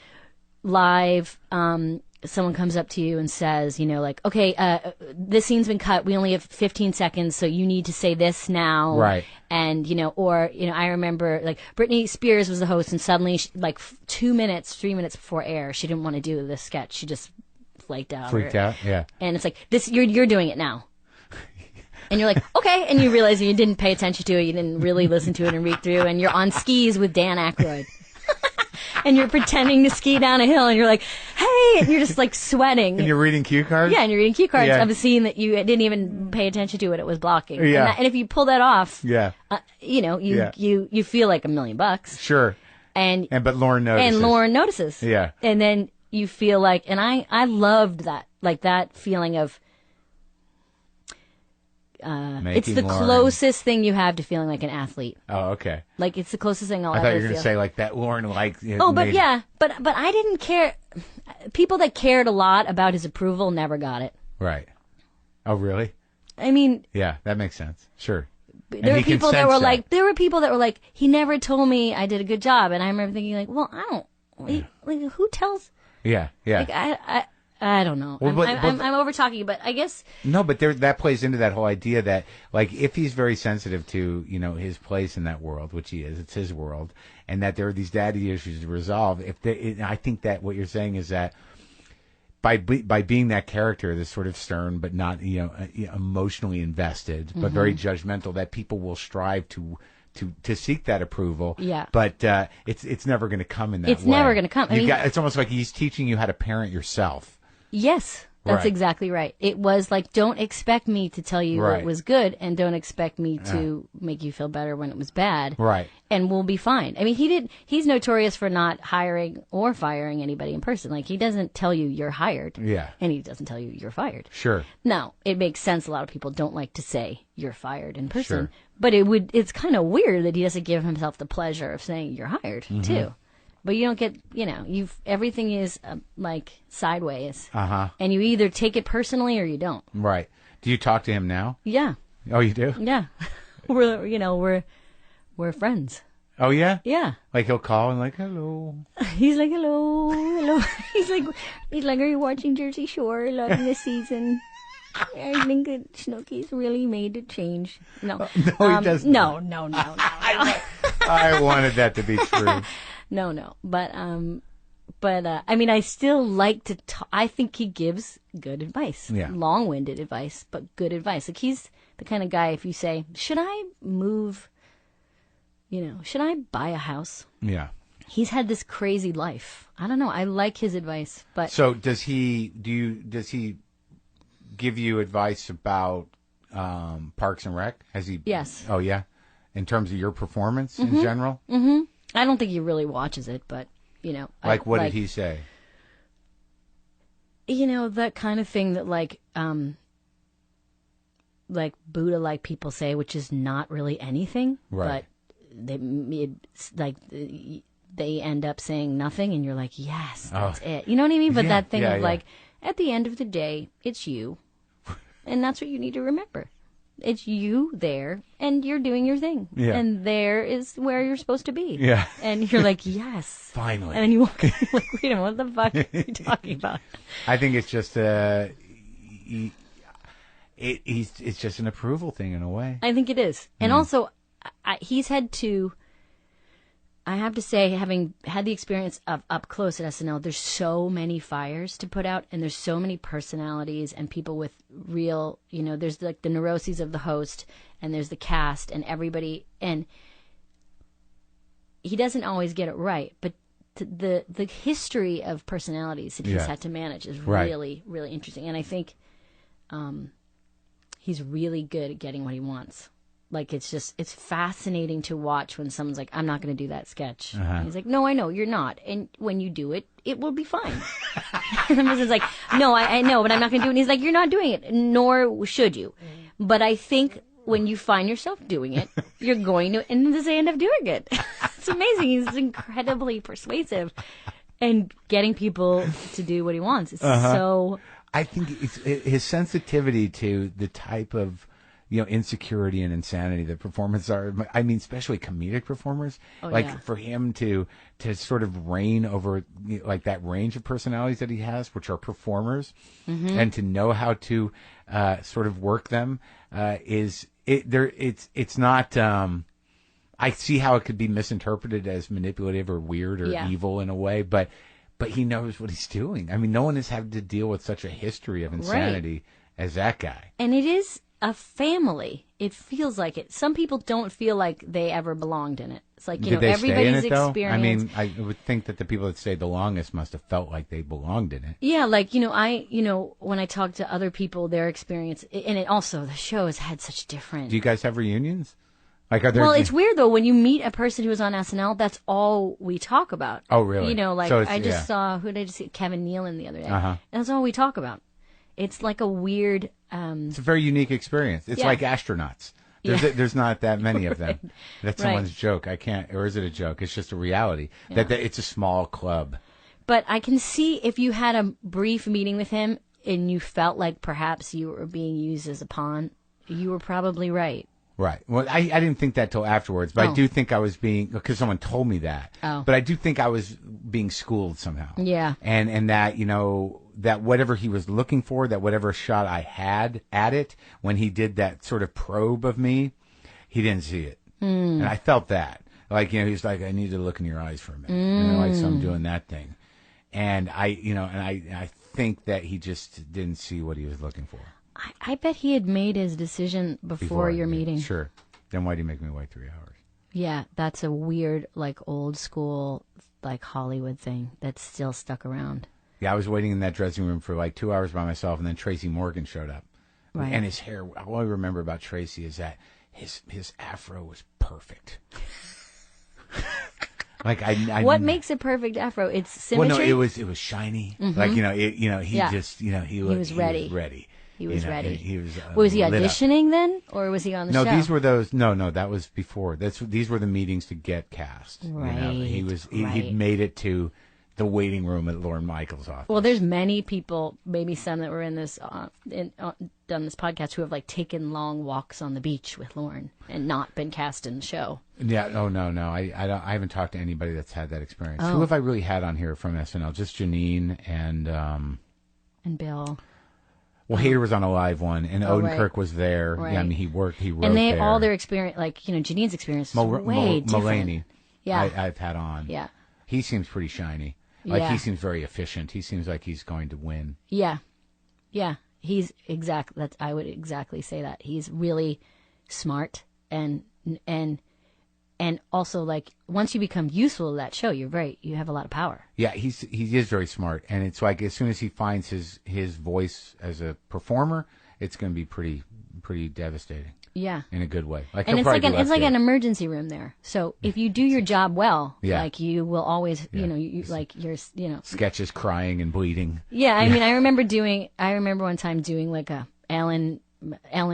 Live, someone comes up to you and says, like, okay, this scene's been cut. We only have 15 seconds, so you need to say this now. Right. And, I remember, like, Britney Spears was the host, and suddenly, 3 minutes before air, she didn't want to do this sketch. She just flaked out. Yeah. And it's like, you're doing it now. And you're like, okay. And you realize you didn't pay attention to it. You didn't really listen to it and read through. And you're on skis with Dan Aykroyd. and you're pretending to ski down a hill, and you're like, hey, and you're just like sweating. And you're reading cue cards? Yeah, and you're reading cue cards Yeah. of a scene that you didn't even pay attention to what it was blocking. Yeah. And if you pull that off, Yeah. You feel like $1 million. Sure. But Lauren notices. And Lauren notices. Yeah. And then you feel like, and I loved that, like that feeling of, it's the Lauren. closest thing you have to feeling like an athlete. Oh, okay. Like it's the closest thing I'll I ever thought you were feel. going to say like that Lauren like. Oh, but yeah, but I didn't care. People that cared a lot about his approval never got it. Right. Oh, really? I mean, Yeah, that makes sense. Sure. there were people that were like, he never told me I did a good job, and I remember thinking like, well, I don't. Like, who tells? Yeah, yeah. Like I don't know. Well, I'm over talking, but I guess No, but that plays into that whole idea that, like, if he's very sensitive to, his place in that world, which he is, it's his world, and that there are these daddy issues to resolve. I think that what you're saying is that by being that character, this sort of stern but not, emotionally invested, but very judgmental, that people will strive to seek that approval. Yeah. But it's never going to come in that way. It's never going to come. It's almost like he's teaching you how to parent yourself. Yes, that's Right. exactly right. It was like, don't expect me to tell you Right. it was good, and don't expect me to make you feel better when it was bad. Right. And we'll be fine. I mean, he's notorious for not hiring or firing anybody in person. Like, he doesn't tell you you're hired. Yeah. And he doesn't tell you you're fired. Sure. Now, it makes sense. A lot of people don't like to say you're fired in person. Sure. But it's kind of weird that he doesn't give himself the pleasure of saying you're hired, too. But you don't get, everything is like sideways. Uh-huh. And you either take it personally or you don't. Right. Do you talk to him now? Yeah. Oh, you do? Yeah. We're friends. Oh, yeah? Yeah. Like he'll call and like, hello. He's like, hello, hello. He's like, are you watching Jersey Shore? Loving this season. I think that Snooki's really made a change. No. No, he doesn't. No. I wanted that to be true. No. But I mean, I still like to talk. I think he gives good advice. Yeah. Long-winded advice, but good advice. Like, he's the kind of guy, if you say, should I move, should I buy a house? Yeah. He's had this crazy life. I don't know. I like his advice, but So does he give you advice about Parks and Rec? Has he? Yes. Oh, yeah? In terms of your performance in general? Mm-hmm. I don't think he really watches it, but, What did he say? That kind of thing that, like Buddha-like people say, which is not really anything. Right. But they end up saying nothing, and you're like, yes, that's it. You know what I mean? But Yeah, that thing yeah, of, yeah. like, at the end of the day, it's you. And that's what you need to remember. It's you there, and you're doing your thing. Yeah. And there is where you're supposed to be. Yeah. And you're like, yes. Finally. And then you walk in, you're like, wait a minute, what the fuck are you talking about? I think it's just it's just an approval thing in a way. I think it is. And also, he's had to, I have to say, having had the experience of up close at SNL, there's so many fires to put out, and there's so many personalities and people with real, there's like the neuroses of the host, and there's the cast and everybody, and he doesn't always get it right, but the history of personalities that he's had to manage is really, really interesting. And I think he's really good at getting what he wants. Like, it's fascinating to watch when someone's like, I'm not going to do that sketch. And he's like, no, I know, you're not. And when you do it, it will be fine. And the person's like, no, I know, but I'm not going to do it. And he's like, you're not doing it, nor should you. But I think when you find yourself doing it, you're going to end up doing it. It's amazing. He's incredibly persuasive and getting people to do what he wants. It's so... I think his sensitivity to the type of insecurity and insanity that performers are. I mean, especially comedic performers. For him to sort of reign over like that range of personalities that he has, which are performers, and to know how to sort of work them it's not. I see how it could be misinterpreted as manipulative or weird or evil in a way, but he knows what he's doing. I mean, no one has had to deal with such a history of insanity as that guy. And it is, a family. It feels like it. Some people don't feel like they ever belonged in it. It's like, Did they everybody's stay in it, though? experience. I mean, I would think that the people that stayed the longest must have felt like they belonged in it. Yeah, like, when I talk to other people, their experience, and it also, the show has had such different. Do you guys have reunions? Like, are there? Well, it's weird though, when you meet a person who was on SNL, that's all we talk about. Oh, really? So I just saw, who did I just see? Kevin Nealon the other day. Uh-huh. And that's all we talk about. It's like a weird, It's a very unique experience. It's Yeah. like astronauts. There's not that many of them. That's Right. someone's joke. I can't, or is it a joke? It's just a reality. That it's a small club. But I can see if you had a brief meeting with him and you felt like perhaps you were being used as a pawn, you were probably right. Right. Well, I didn't think that till afterwards, but I do think I was being, because someone told me that. Oh. But I do think I was being schooled somehow. Yeah. And that, that whatever he was looking for, that whatever shot I had at it, when he did that sort of probe of me, he didn't see it. And I felt that. Like, he's like, I need to look in your eyes for a minute. So I'm doing that thing. And I think that he just didn't see what he was looking for. I bet he had made his decision before your meeting. Sure. Then why do you make me wait 3 hours? Yeah, that's a weird, like, old school, like, Hollywood thing that's still stuck around. Yeah, I was waiting in that dressing room for like 2 hours by myself, and then Tracy Morgan showed up. Right. And his hair, all I remember about Tracy is that his afro was perfect. Like I What makes a perfect afro? It's symmetry. Well, no, it was shiny. Like he was ready. He was ready. He was. Was he lit up. auditioning then, or was he on the show? No, these were those. No, that was before. These were the meetings to get cast. Right. He'd made it to the waiting room at Lorne Michaels' office. Well, there's many people, maybe some that were in this done this podcast, who have like taken long walks on the beach with Lorne and not been cast in the show. Yeah. Oh no. I haven't talked to anybody that's had that experience. Who have I really had on here from SNL? Just Janine and Bill. Well, Hader was on a live one, and Odenkirk was there. Right. Yeah, I mean, he wrote and there. all their experience, like Janine's experience, is way different. Mulaney, Yeah, I've had on. Yeah, he seems pretty shiny. Like Yeah. he seems very efficient. He seems like he's going to win. yeah. He's I would exactly say that. He's really smart and also, like, once you become useful to that show, you have a lot of power. Yeah, he is very smart, and it's like as soon as he finds his voice as a performer, it's going to be pretty devastating. Yeah, in a good way. Like, and it's like an emergency room there. So if you do your job well, like, you will always, sketches crying and bleeding. Yeah, I mean, I remember one time doing like a Ellen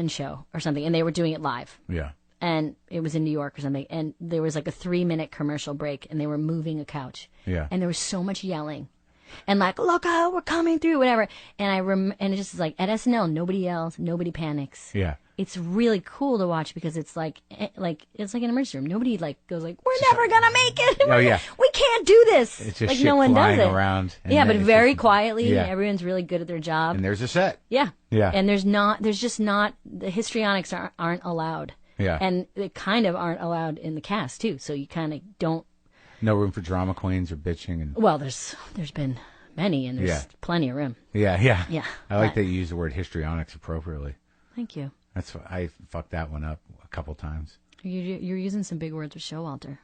show or something, and they were doing it live. Yeah. And it was in New York or something, and there was like a 3-minute commercial break, and they were moving a couch. Yeah. And there was so much yelling, and like, look out, we're coming through, whatever. And and it just is like, at SNL, nobody yells, nobody panics. Yeah. It's really cool to watch because it's like it's like an emergency room. Nobody like goes like, we're never gonna make it. Oh yeah. We can't do this. It's just like shit no one does flying it. around. Yeah, but very quietly. Yeah. Everyone's really good at their job. And there's a set. Yeah. Yeah. And there's just not the histrionics aren't allowed. Yeah. And they kind of aren't allowed in the cast too. So you kind of don't. No room for drama queens or bitching and. Well, there's been many, and there's plenty of room. Yeah. Yeah. I like that you use the word histrionics appropriately. Thank you. That's what I fucked that one up a couple times. You're using some big words with Showalter.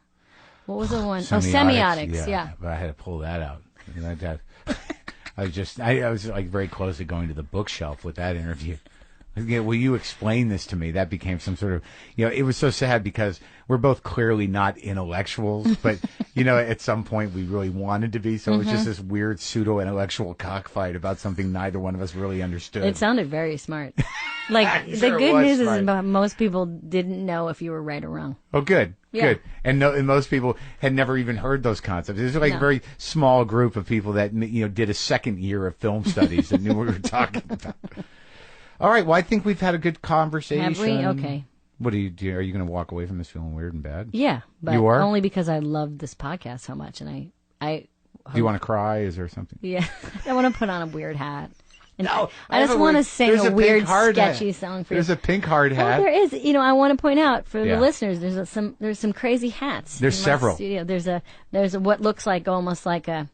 What was the one? Semiotics. Yeah. But I had to pull that out. I was like very close to going to the bookshelf with that interview. Will you explain this to me? That became some sort of, it was so sad because we're both clearly not intellectuals, but, at some point we really wanted to be. So it was just this weird pseudo-intellectual cockfight about something neither one of us really understood. It sounded very smart. Like, Sure, the good news is most people didn't know if you were right or wrong. Oh, good. Yeah. Good. And most people had never even heard those concepts. There's like a very small group of people that, did a second year of film studies that knew what we were talking about. All right. Well, I think we've had a good conversation. Have we? Okay. What do you do? Are you going to walk away from this feeling weird and bad? Yeah, but you are? Only because I love this podcast so much, and I do you want to cry? Is there something? Yeah, I want to put on a weird hat. And No, I just want to sing a weird, sketchy song for you. There's a pink hard hat. Oh, there is. I want to point out for Yeah. the listeners, there's some crazy hats. There's in my several. studio. There's a what looks like almost like a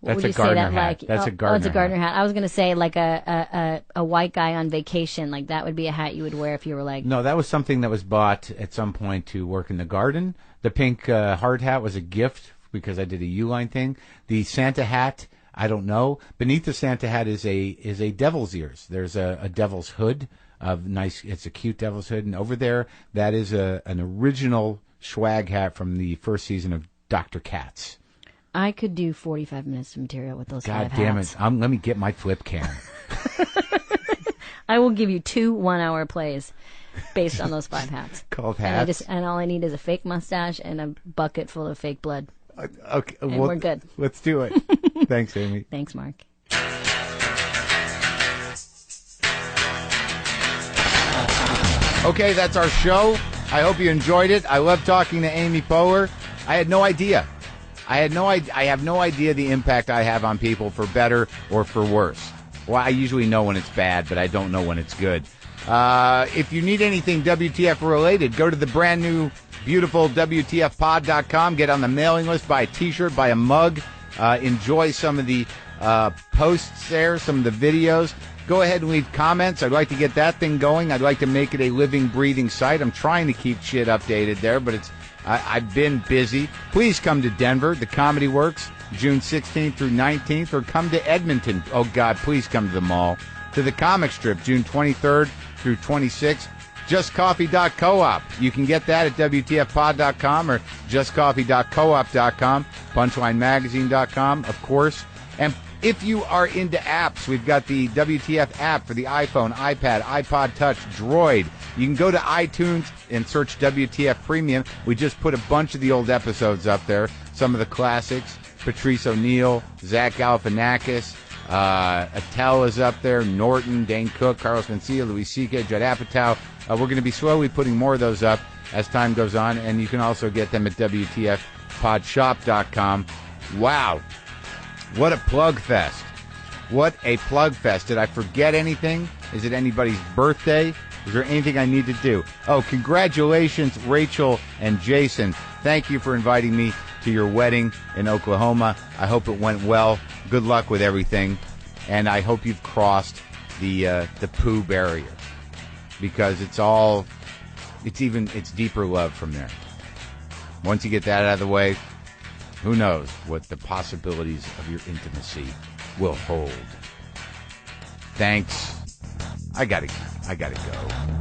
what That's would a you say gardener that hat. like? That's a It's a gardener gardener hat. I was gonna say like a white guy on vacation. Like that would be a hat you would wear if you were like. No, that was something that was bought at some point to work in the garden. The pink hard hat was a gift because I did a Uline thing. The Santa hat, I don't know. Beneath the Santa hat is a devil's ears. There's a devil's hood of nice. It's a cute devil's hood, and over there that is an original swag hat from the first season of Dr. Katz. I could do 45 minutes of material with those God 5 damn hats. it! Let me get my flip cam. I will give you 2 1-hour plays based on those 5 hats. Called And, hats. and all I need is a fake mustache and a bucket full of fake blood. Okay, And we're good. Let's do it. Thanks, Amy. Thanks, Mark. Okay, that's our show. I hope you enjoyed it. I love talking to Amy Poehler. I had no idea. I have no idea the impact I have on people, for better or for worse. Well, I usually know when it's bad, but I don't know when it's good. If you need anything WTF related, go to the brand new, beautiful WTFpod.com. Get on the mailing list, buy a T-shirt, buy a mug. Enjoy some of the posts there, some of the videos. Go ahead and leave comments. I'd like to get that thing going. I'd like to make it a living, breathing site. I'm trying to keep shit updated there, but I've been busy. Please come to Denver. The Comedy Works, June 16th through 19th, or come to Edmonton. Oh, God, please come to the mall. To the Comic Strip, June 23rd through 26th. JustCoffee.coop. You can get that at WTFpod.com or JustCoffee.coop.com. PunchlineMagazine.com, of course. And if you are into apps, we've got the WTF app for the iPhone, iPad, iPod Touch, Droid. You can go to iTunes and search WTF Premium. We just put a bunch of the old episodes up there. Some of the classics. Patrice O'Neill, Zach Galifianakis, Attell is up there, Norton, Dane Cook, Carlos Mencia, Louis C.K., Judd Apatow. We're going to be slowly putting more of those up as time goes on, and you can also get them at WTFpodshop.com. Wow. What a plug fest. What a plug fest. Did I forget anything? Is it anybody's birthday? Is there anything I need to do? Oh, congratulations, Rachel and Jason. Thank you for inviting me to your wedding in Oklahoma. I hope it went well. Good luck with everything. And I hope you've crossed the poo barrier, because it's deeper love from there. Once you get that out of the way, who knows what the possibilities of your intimacy will hold. Thanks. I gotta go.